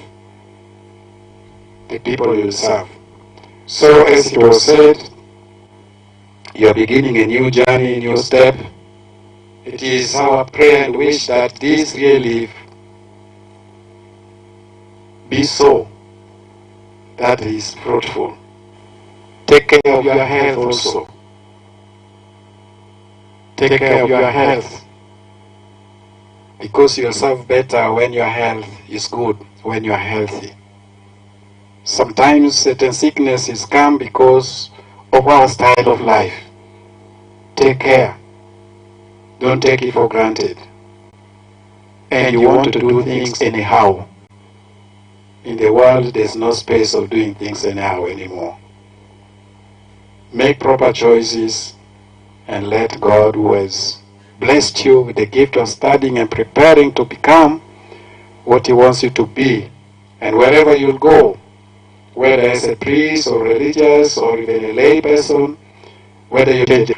The people you will serve. So as it was said, you are beginning a new journey, a new step. It is our prayer and wish that this really be so. That is fruitful. Take care of your health also. Take care of your health. Because you'll serve better when your health is good, when you are healthy. Sometimes certain sicknesses come because of our style of life. Take care. Don't take it for granted. And you want to do things anyhow. In the world, there's no space of doing things anyhow anymore. Make proper choices and let God, who has blessed you with the gift of studying and preparing to become what He wants you to be, and wherever you'll go, whether as a priest or religious or even a lay person, whether you did.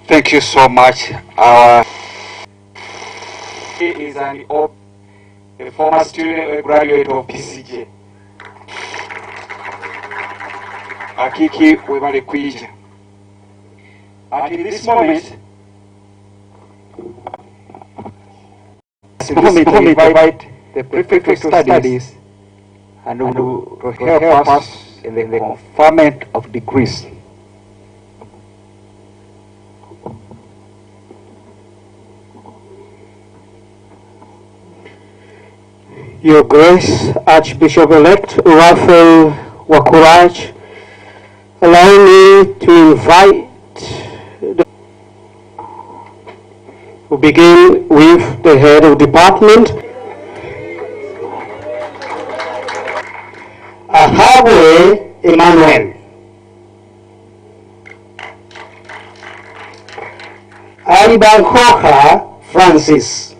Thank you so much. Our is a former student, a graduate of PCJ. Akiki webale kwija. At this moment, we invite the prefect of studies and to help us in the conferment of degrees. Your Grace, Archbishop-elect Raphael Wakuraj, allow me to invite we begin with the head of department. Ahabwe Emmanuel. Alibankoka Francis.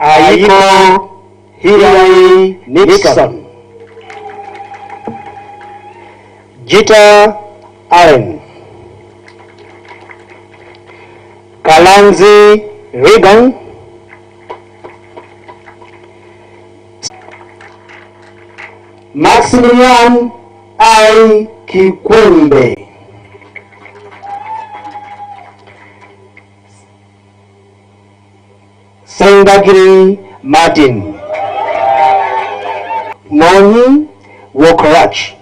Aiko Hillary Nixon, Jita Allen, Kalanzi Reagan, Maximilian I. Kikwembe, Sendagiri Martin, Moni Wokrach.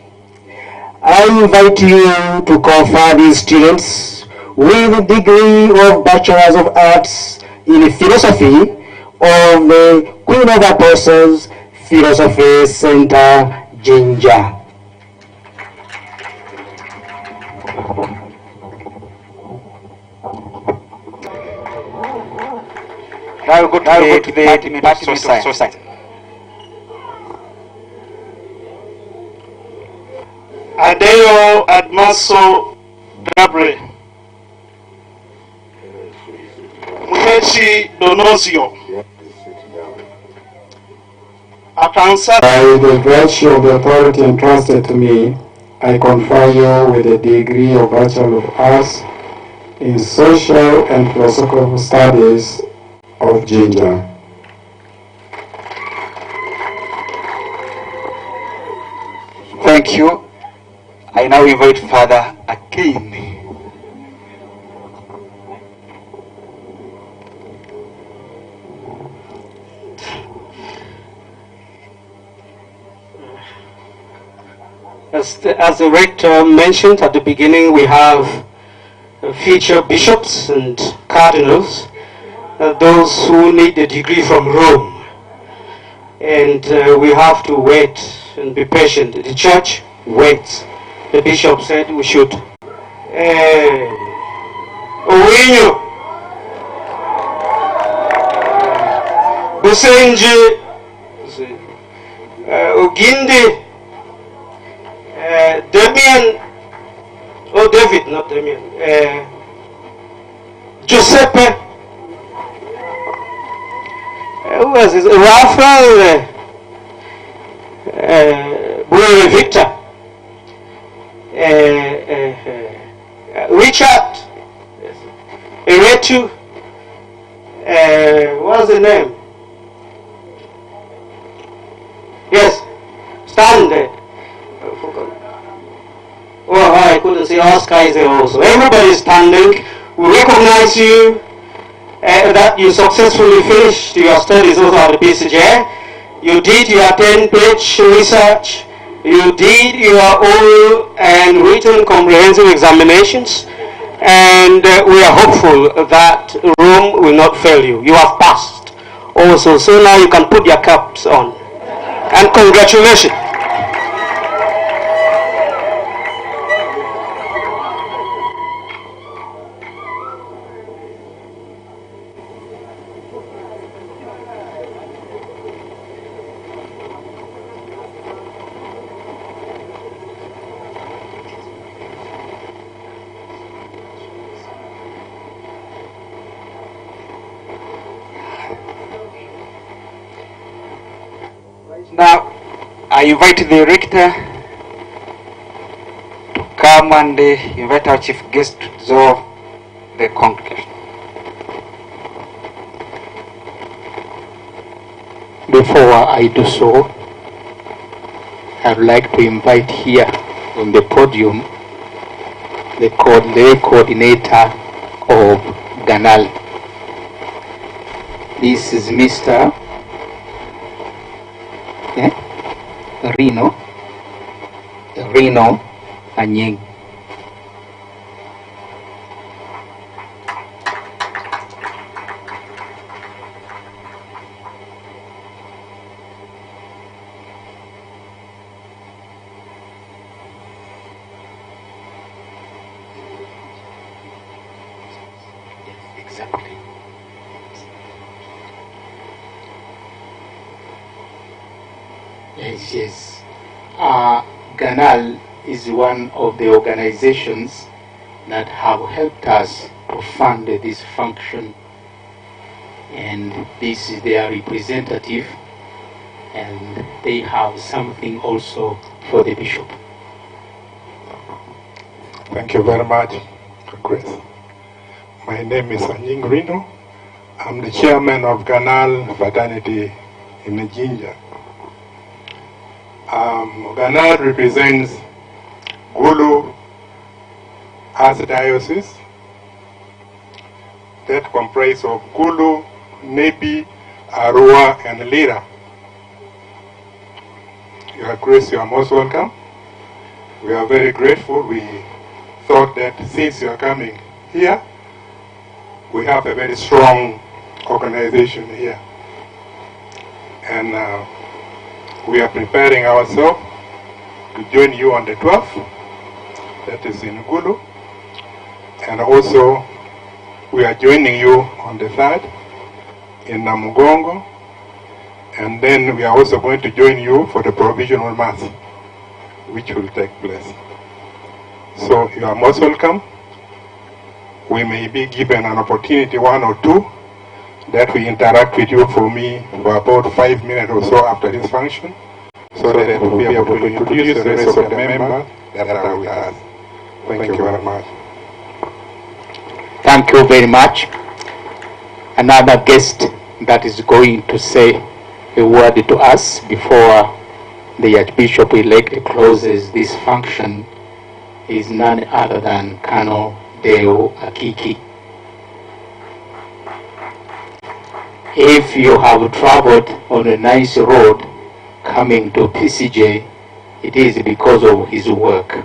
I invite you to confer these students with a degree of Bachelors of Arts in Philosophy of the Queen of Apostles Philosophy Center, Jinja. Now go to the Department of Society. Adeo Admaso Dabre, Muhechi Donosio, Akansa. By the virtue of the authority entrusted to me, I confer you with a degree of Bachelor of Arts in Social and Philosophical Studies of Jinja. Thank you. I now invite Father Akin. As the rector mentioned at the beginning, we have future bishops and cardinals, those who need a degree from Rome. And we have to wait and be patient. The church waits. The bishop said we should. Owinyo, Busenji, Ogindi, Damien, David, not Damien, Giuseppe, who was this? Raphael, Victor, Richard, Eretu, what's the name? Yes, stand there. Oh, I couldn't see Oscar is there also. Everybody is standing. We recognize you that you successfully finished your studies also at the PCJ. You did your 10-page research. You did your oral and written comprehensive examinations. And we are hopeful that Rome will not fail you. You have passed also. So now you can put your caps on. And congratulations. Now, I invite the rector to come and invite our chief guest to dissolve the congregation. Before I do so, I'd like to invite here on the podium the coordinator of Ganal. This is Mr. Reno Anying. Exactly. Yes. Ganal is one of the organizations that have helped us to fund this function. and this is their representative, and they have something also for the bishop. Thank you very much, Grace. My name is Anying Rino. I'm the chairman of Ganal Fraternity in Jinja. Ganal represents Gulu Archdiocese that comprise of Gulu, Nebi, Arua, and Lira. Your Grace, you are most welcome. We are very grateful. We thought that since you are coming here, we have a very strong organization here. And we are preparing ourselves to join you on the 12th, that is in Gulu. And also, we are joining you on the 3rd in Namugongo. And then we are also going to join you for the provisional mass, which will take place. So you are most welcome. We may be given an opportunity, 1 or 2, that we interact with you for about 5 minutes or so after this function, so that we'll be able to introduce the rest of the members that are with us. Thank you very much. Thank you very much. Another guest that is going to say a word to us before the Archbishop-elect closes this function is none other than Colonel Deo Akiki. If you have traveled on a nice road coming to PCJ, it is because of his work.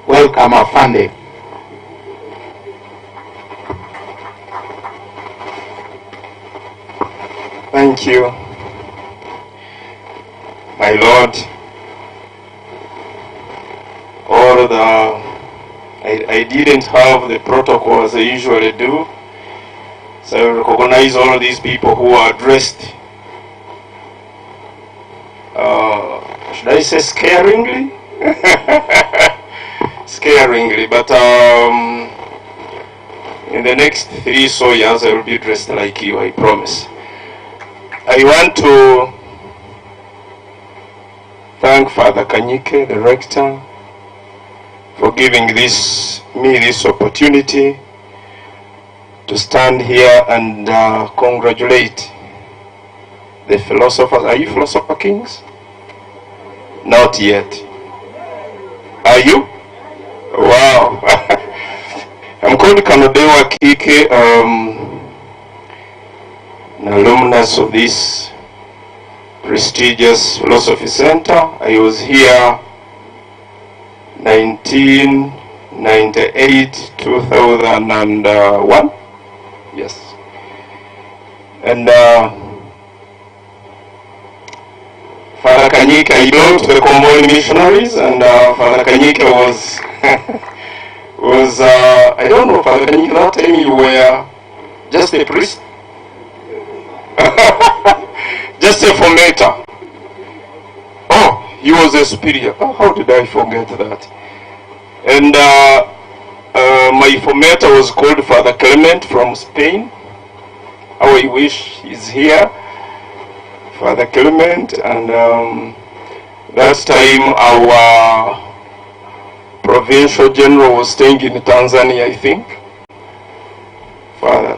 Welcome, Afande. Thank you, my Lord. I didn't have the protocol as I usually do, so I recognize all of these people who are dressed, should I say scaringly? Scaringly, but in the next 3 so years I will be dressed like you, I promise. I want to thank Father Kanyike, the rector, for giving this opportunity to stand here and congratulate the philosophers. Are you philosopher kings? Not yet. Are you? Wow. I'm called Kanodewa Kike, an alumnus of this prestigious philosophy center. I was here 1998, 2001. Yes. And Father Kanyike, I belong to the Convoy missionaries, and Father Kanyike was, I don't know, Father Kanyike, that time you were just a priest? Just a formator. Oh, he was a superior. Oh, how did I forget that? And my formator was called Father Clement from Spain. How I wish he's here. Father Clement, and that time our provincial general was staying in Tanzania, I think. Father,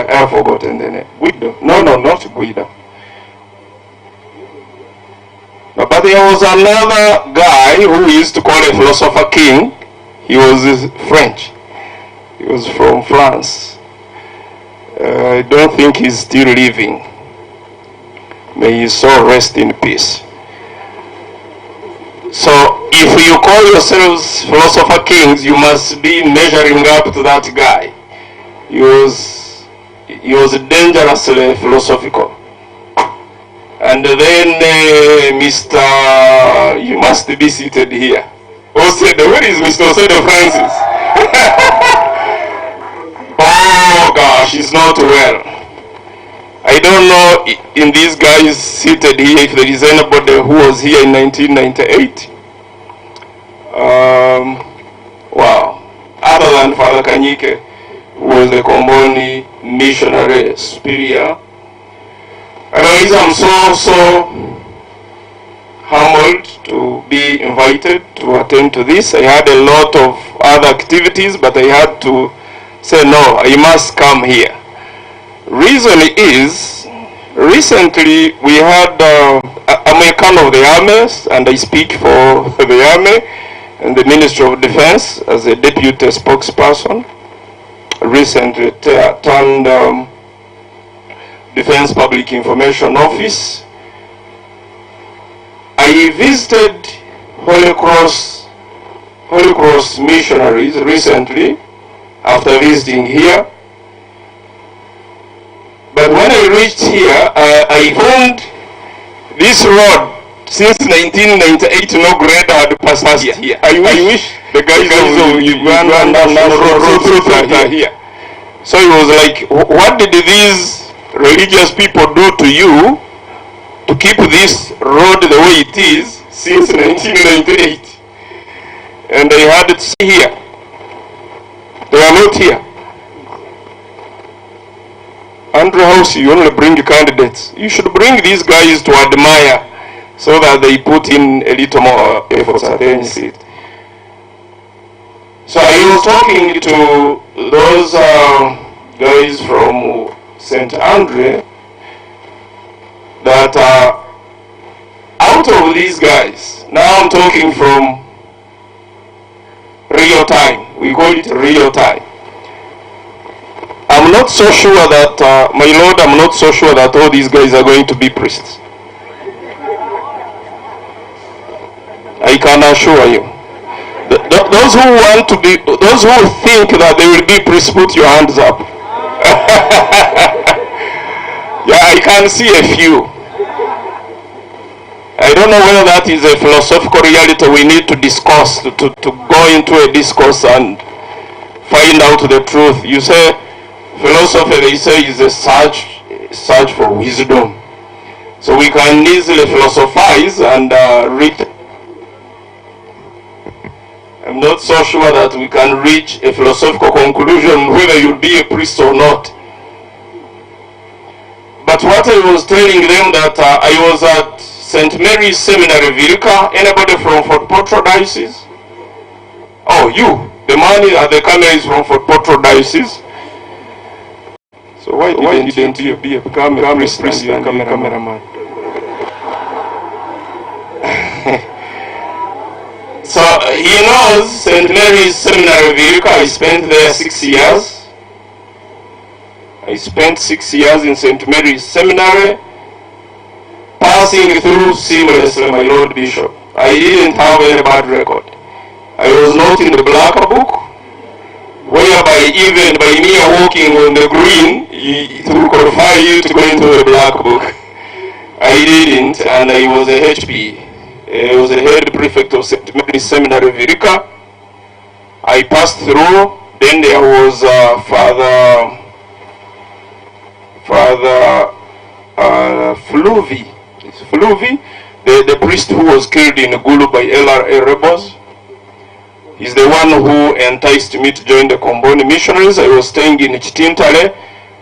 I have forgotten the name. Guido? No, not Guido. No, but there was another guy who we used to call a philosopher king. He was French. He was from France. I don't think he's still living. May his soul rest in peace. So if you call yourselves philosopher kings, you must be measuring up to that guy. He was dangerously philosophical. And then Mr. You must be seated here. Osede, where is Mr. Osede Francis? Oh gosh, he's not well. I don't know in these guys seated here if there is anybody who was here in 1998. Wow. Other than Father Kanyike, who was the Komboni missionary superior. Otherwise, I'm so humbled to be invited to attend to this. I had a lot of other activities, but I had to say, no, I must come here. Reason is, recently we had, I'm a kind of the army, and I speak for the army and the Ministry of Defense as a deputy spokesperson. Recently turned Defense Public Information Office. I visited Holy Cross missionaries recently after visiting here. But when I reached here, I found this road since 1998 no grade had passed here. I wish the guys of Uganda National Road are here. So it was like, what did these religious people do to you to keep this road the way it is since 1998? And they had it here. They are not here. Andrew House, you only bring candidates. You should bring these guys to admire so that they put in a little more effort against it. So I was talking to those guys from St. Andre that out of these guys, now I'm talking from real time. We call it real time. I'm not so sure that, my Lord, I'm not so sure that all these guys are going to be priests. I can assure you. Those who want to be, those who think that they will be priests, put your hands up. Yeah, I can see a few. I don't know whether that is a philosophical reality we need to discuss, to go into a discourse and find out the truth. You say, philosophy, they say, is a search for wisdom. So we can easily philosophize and read. I'm not so sure that we can reach a philosophical conclusion whether you'll be a priest or not. But what I was telling them that I was at St. Mary's Seminary, Vilka. Anybody from Fort Portal Diocese? Oh, you. The man at the camera is from Fort Portal Diocese. So why didn't you become a priest and cameraman? So he knows St. Mary's Seminary, Vilka. I spent there 6 years. I spent 6 years in St. Mary's Seminary, passing through seamlessly, my Lord Bishop. I didn't have any bad record. I was not in the black book, whereby even by me walking on the green, it will qualify you to go into the black book. I didn't, and I was a HP. I was a head prefect of St. Mary's Seminary, Vilka. I passed through. Then there was Father Fluvi. Fluvi, the priest who was killed in Gulu by LRA rebels. He's the one who enticed me to join the Komboni missionaries. I was staying in Chitintale,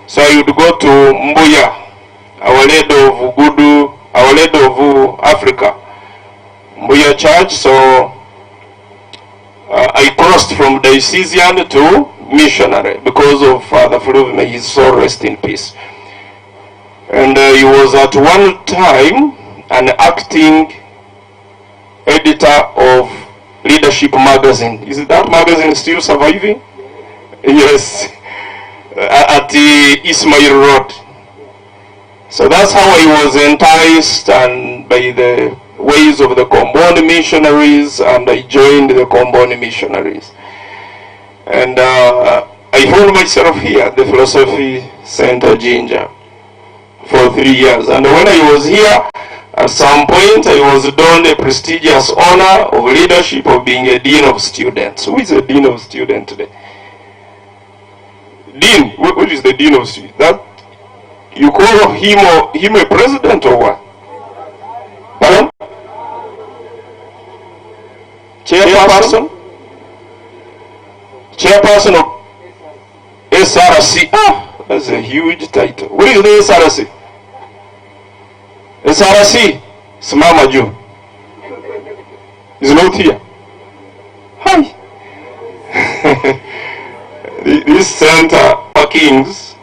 so I would go to Mbuya, Our Lady of Gudu, Our Lady of Africa, Mbuya Church. So I crossed from diocesan to missionary because of Father Fluvi. May his soul rest in peace. And he was at one time an acting editor of Leadership magazine. Is that magazine still surviving? Yes, at the Ismail Road. So that's how I was enticed and by the ways of the Komboni missionaries, and I joined the Komboni missionaries. And I found myself here at the Philosophy Center, Jinja, for 3 years. And when I was here, At some point, I was donned a prestigious honor of leadership of being a dean of students. Who is a dean of students today? Dean, what is the dean of students? That you call him a president or what? Pardon? Chairperson? Chairperson of SRC. Ah, that's a huge title. What is the SRC? SRC, simama juu. Is not here. Hi. This center for kings,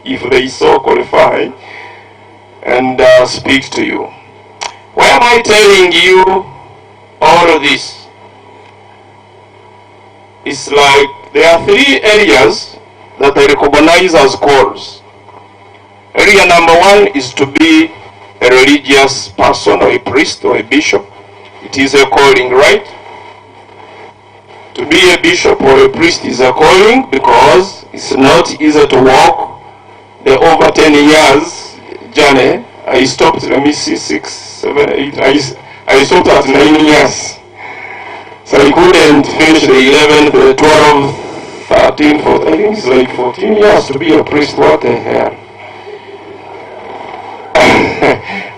if they so qualify, and speak to you. Why am I telling you all of this? It's like there are 3 areas that I recognize as calls. Area number 1 is to be a religious person or a priest or a bishop. It is a calling, right? To be a bishop or a priest is a calling because it's not easy to walk the over 10 years journey. I stopped, let me see, 6, 7, 8, I stopped at 9 years. So I couldn't finish the 11th, the 12th, 13th, 14th, I think it's like 14 years to be a priest. What the hell?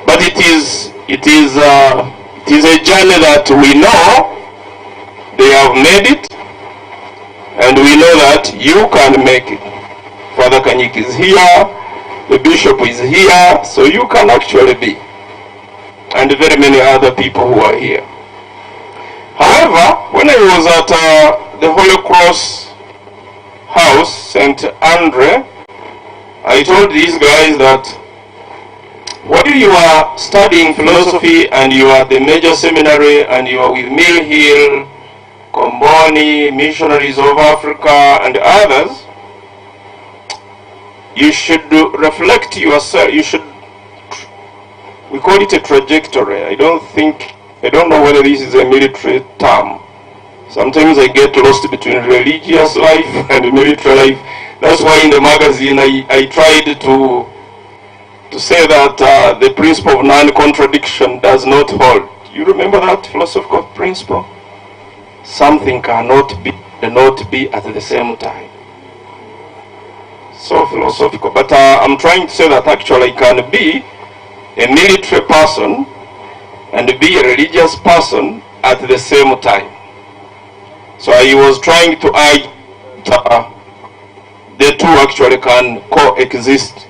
But it is a journey that we know they have made it, and we know that you can make it. Father Kanyik is here, the bishop is here, so you can actually be, and very many other people who are here. However, when I was at the Holy Cross House, St. Andre, I told these guys that while you are studying philosophy and you are at the major seminary and you are with Mill Hill, Comboni, Missionaries of Africa and others, you should reflect yourself. You should, we call it a trajectory. I don't know whether this is a military term. Sometimes I get lost between religious life and military life. That's why in the magazine I tried to say that the principle of non-contradiction does not hold. You remember that philosophical principle? Something cannot be at the same time. So philosophical. But I'm trying to say that actually I can be a military person and be a religious person at the same time. So I was trying to argue that the two actually can coexist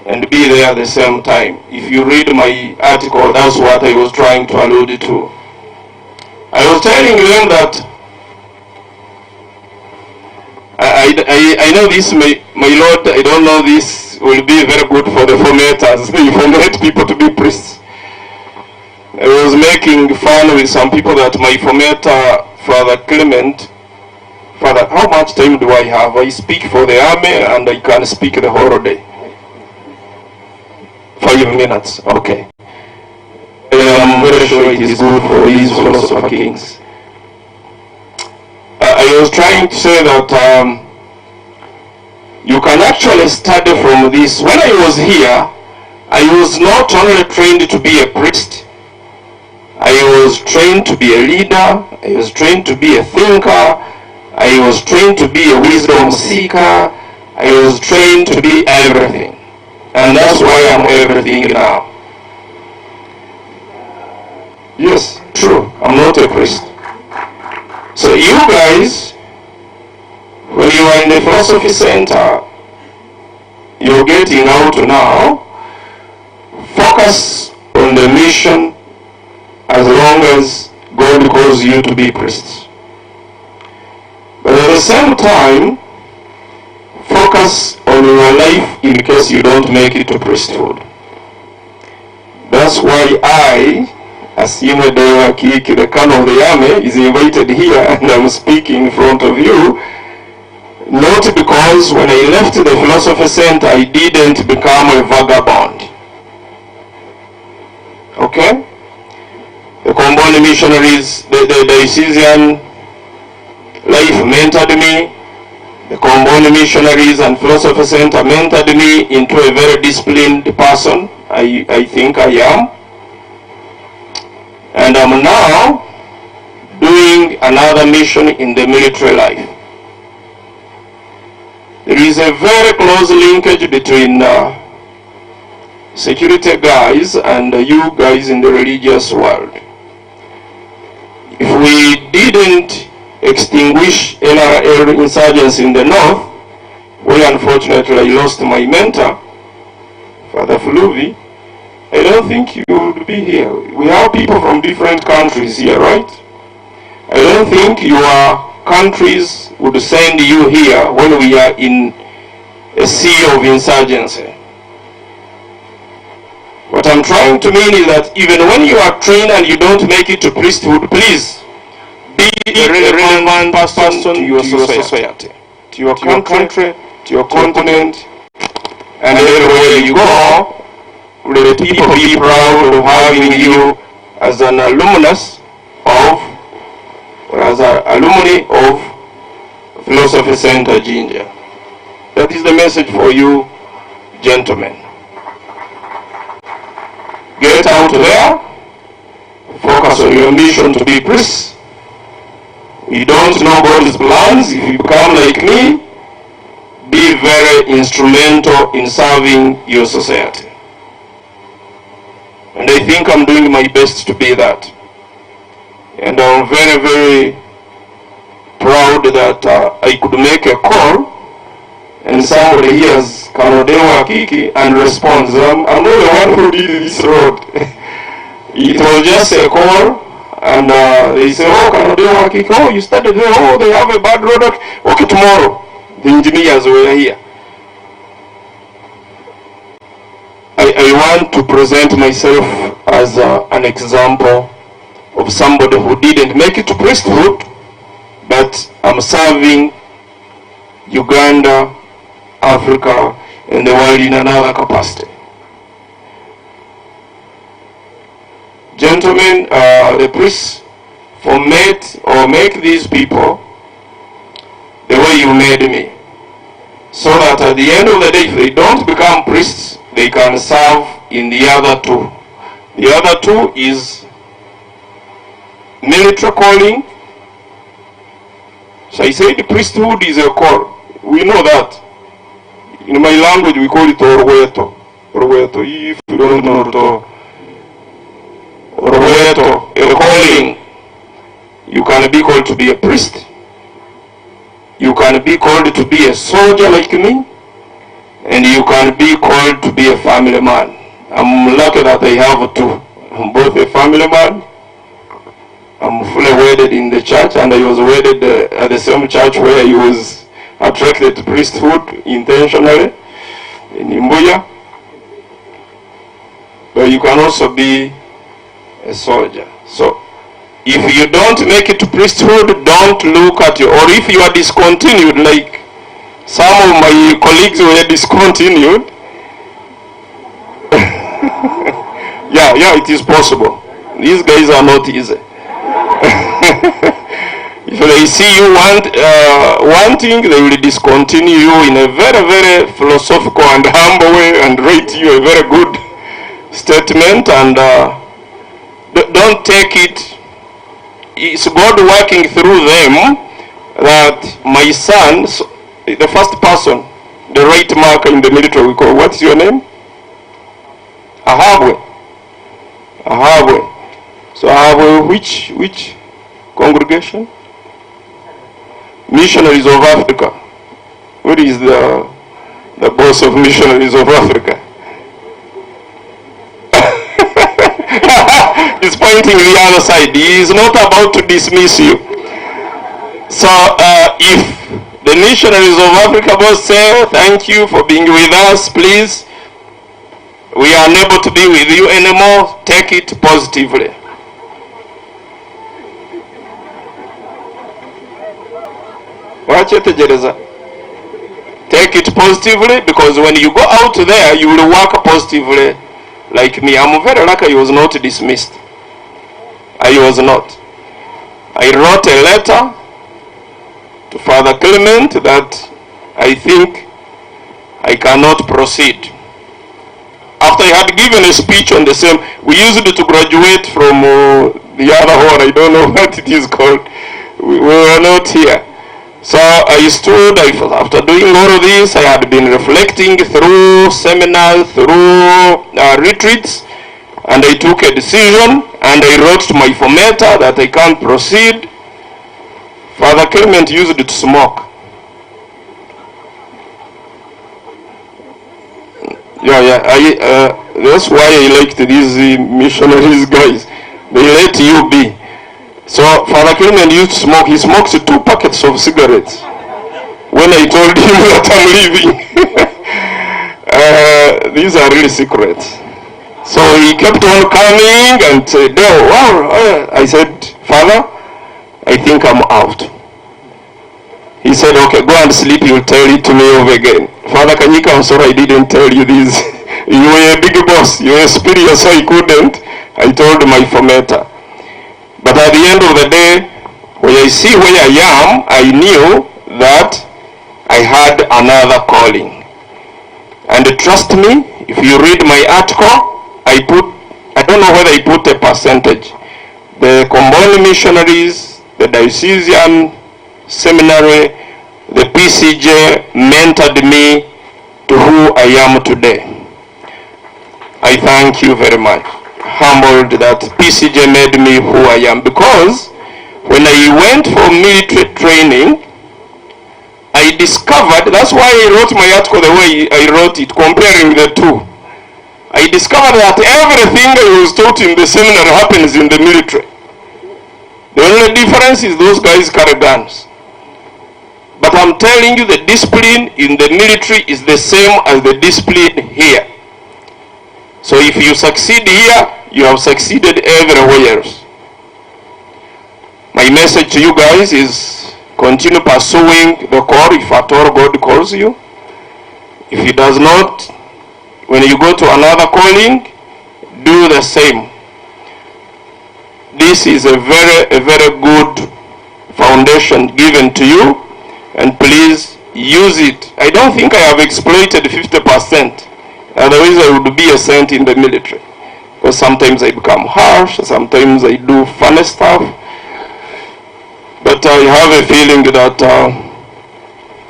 and be there at the same time. If you read my article, that's what I was trying to allude to. I was telling them that I know this, my Lord, I don't know this will be very good for the formaters. You format people to be priests. I was making fun with some people that my formatter, Father Clement, Father, how much time do I have? I speak for the army and I can speak the whole day. 5 minutes, okay. I'm very sure it is good for these philosopher kings. I was trying to say that you can actually study from this. When I was here, I was not only trained to be a priest, I was trained to be a leader, I was trained to be a thinker, I was trained to be a wisdom seeker, I was trained to be everything. And that's why I'm everything now. Yes, true, I'm not a priest. So you guys, when you are in the philosophy center, you're getting out now, focus on the mission as long as God calls you to be priests. But at the same time, focus on your life in case you don't make it to priesthood. That's why I, Asima Dewa Kiki, the colonel of the army, is invited here and I'm speaking in front of you, not because when I left the philosophy center I didn't become a vagabond. Okay? The Comboni missionaries, the diocesan life mentored me. The Comboni missionaries and philosophy center mentored me into a very disciplined person I think I am. And I'm now doing another mission in the military life. There is a very close linkage between security guys and you guys in the religious world. If we didn't extinguish NRL insurgency in the north, where unfortunately I lost my mentor, Father Fluvi, I don't think you would be here. We have people from different countries here, right? I don't think your countries would send you here when we are in a sea of insurgency. What I'm trying to mean is that even when you are trained and you don't make it to priesthood, please be a relevant person to your society, to your country, to your continent, and everywhere you go, let people be proud of having you as an alumnus of, or as an alumni of Philosophy Center Jinja. That is the message for you, gentlemen. Get out there, focus on your mission to be priests. You don't know God's plans. If you become like me, be very instrumental in serving your society. And I think I'm doing my best to be that. And I'm very, very proud that I could make a call and somebody hears Kanodewa Kiki and responds. I'm not the one who did this road. It was just a call, and they say, oh, Kanodewa Kiki, oh, you started there, oh, they have a bad road. Okay, tomorrow. The engineers were here. I want to present myself as an example of somebody who didn't make it to priesthood, but I'm serving Uganda, Africa, and the world in another capacity. Gentlemen, the priests make these people the way you made me, so that at the end of the day, if they don't become priests, they can serve in the other two. The other two is military calling. So I said the priesthood is a call. We know that. In my language we call it Orweto. Orweto. If you don't know it, Orweto, a calling. You can be called to be a priest. You can be called to be a soldier like me. And you can be called to be a family man. I'm lucky that I have two. I'm both a family man. I'm fully wedded in the church, and I was wedded at the same church where I was attracted to priesthood intentionally, in Imbuya. But you can also be a soldier. So if you don't make it to priesthood, don't look at you. Or if you are discontinued, like some of my colleagues were discontinued. yeah, it is possible. These guys are not easy. If they see you wanting, they will discontinue you in a very, very philosophical and humble way and rate you a very good statement. And don't take it. It's God working through them that my son, the first person, the right marker in the military, we call, what's your name? Ahabwe. So Ahabwe, which congregation? Missionaries of Africa. Where is the boss of Missionaries of Africa? He's pointing the other side. He is not about to dismiss you. So if the Missionaries of Africa boss say, thank you for being with us, please, we are unable to be with you anymore, take it positively. Take it positively, because when you go out there, you will work positively like me. I'm very lucky I was not dismissed. I was not. I wrote a letter to Father Clement that I think I cannot proceed. after I had given a speech on the same, we used it to graduate from the other hall. I don't know what it is called. We were not here. So I stood, after doing all of this, I had been reflecting through seminars, through retreats, and I took a decision, and I wrote to my formator that I can't proceed. Father Clement used it to smoke. That's why I liked these missionaries guys. They let you be. So Father Clement used to smoke. He smoked 2 packets of cigarettes when I told him that I'm leaving. These are really secrets. So he kept on coming and said, oh, wow. I said, Father, I think I'm out. He said, okay, go and sleep. You'll tell it to me over again. Father Kanyika, I'm sorry I didn't tell you this. You were a big boss. You were superior, so I couldn't. I told my formator. But at the end of the day, when I see where I am, I knew that I had another calling. And trust me, if you read my article, I don't know whether I put a percentage. The Comboni missionaries, the diocesan seminary, the PCJ mentored me to who I am today. I thank you very much. Humbled that PCJ made me who I am, because when I went for military training, I discovered, that's why I wrote my article the way I wrote it, comparing the two. I discovered that everything I was taught in the seminary happens in the military. The only difference is those guys carry guns. But I'm telling you, the discipline in the military is the same as the discipline here. So if you succeed here, you have succeeded everywhere else. My message to you guys is continue pursuing the call if at all God calls you. If He does not, when you go to another calling, do the same. This is a very good foundation given to you, and please use it. I don't think I have exploited 50%. Otherwise I would be a saint in the military. Because sometimes I become harsh, sometimes I do funny stuff. But I have a feeling that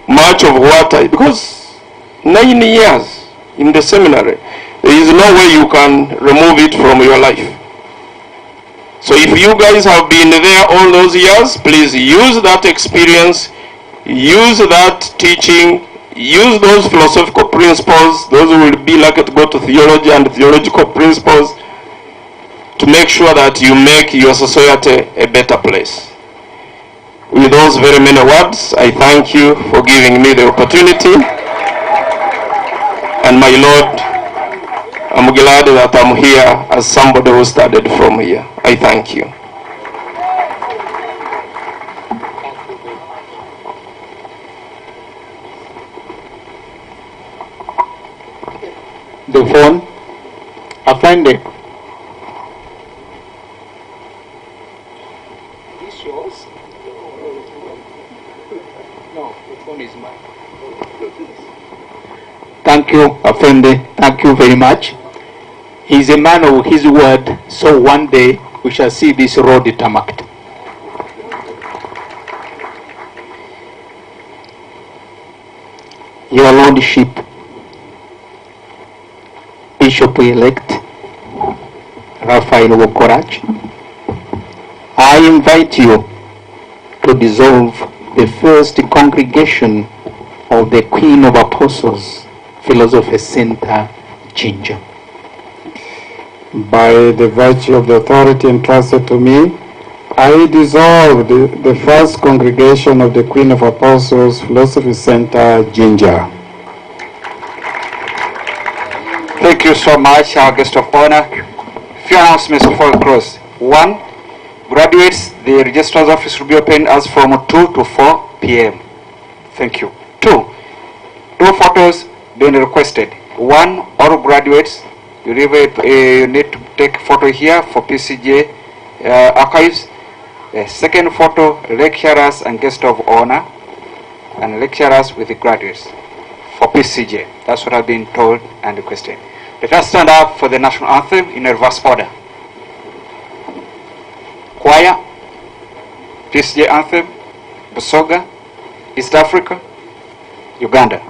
much of what because 9 years in the seminary, there is no way you can remove it from your life. So if you guys have been there all those years, please use that experience, use that teaching, use those philosophical principles, those who will be like to go to theology and theological principles, to make sure that you make your society a better place. With those very many words, I thank you for giving me the opportunity. And my Lord, I'm glad that I'm here as somebody who started from here. I thank you. The phone, offended. This yours? No, the phone is mine. Thank you, Afende. Thank you very much. He's a man of his word, so one day we shall see this road tarmacked. Your Lordship, Bishop-elect Raphael Wokorach, I invite you to dissolve the first congregation of the Queen of Apostles, Philosophy Center, Jinja. By the virtue of the authority entrusted to me, I dissolve the first congregation of the Queen of Apostles, Philosophy Center, Jinja. Thank you so much, our guest of honor. Few announcements before we close. 1, graduates, the registrar's office will be open as from 2 to 4 p.m. Thank you. 2 photos being requested. 1, all graduates, you need to take photo here for PCJ archives. Second photo, lecturers and guest of honor, and lecturers with the graduates for PCJ. That's what I've been told and requested. Let us stand up for the national anthem in a reverse order. Choir, PCJ anthem, Busoga, East Africa, Uganda.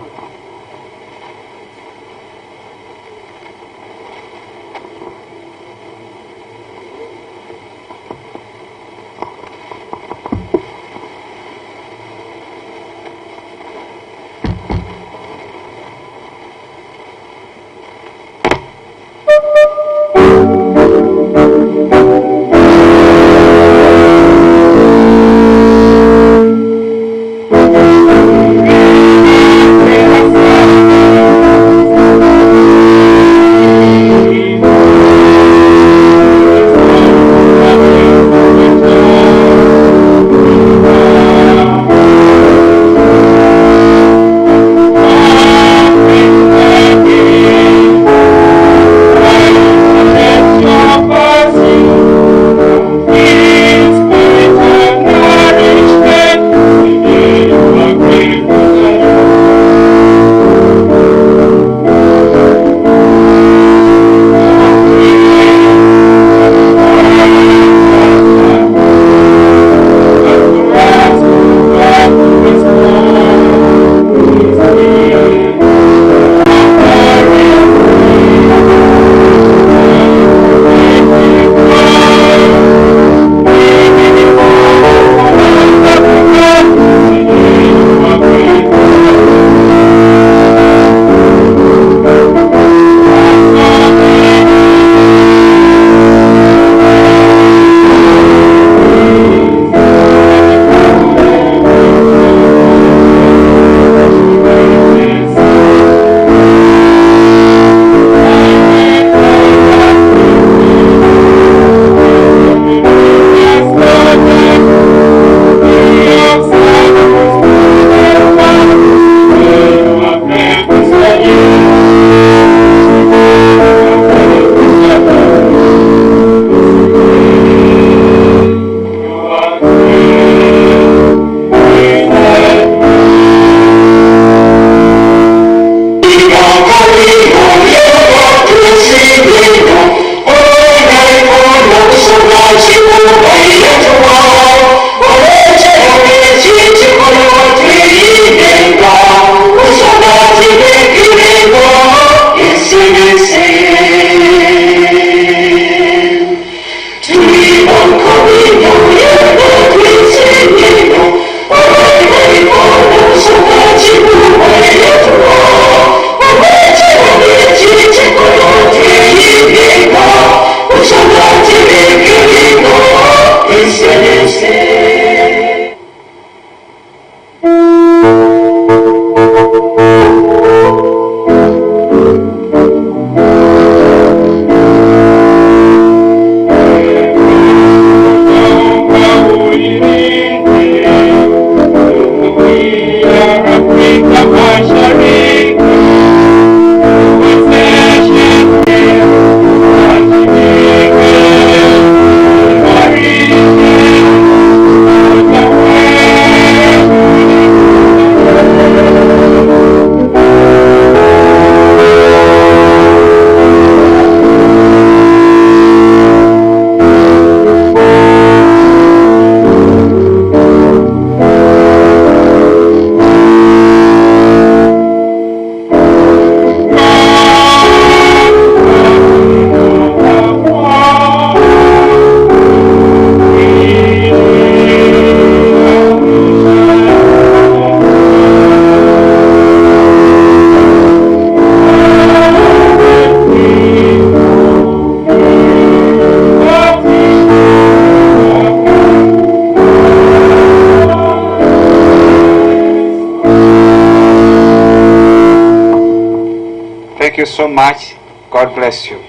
Thank you so much. God bless you.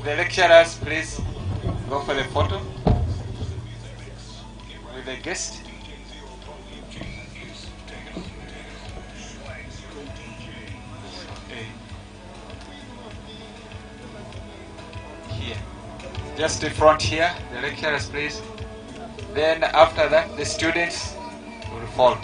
The lecturers, please go for the photo with the guest. just in front here, the lecturers please. Then after that, the students will follow.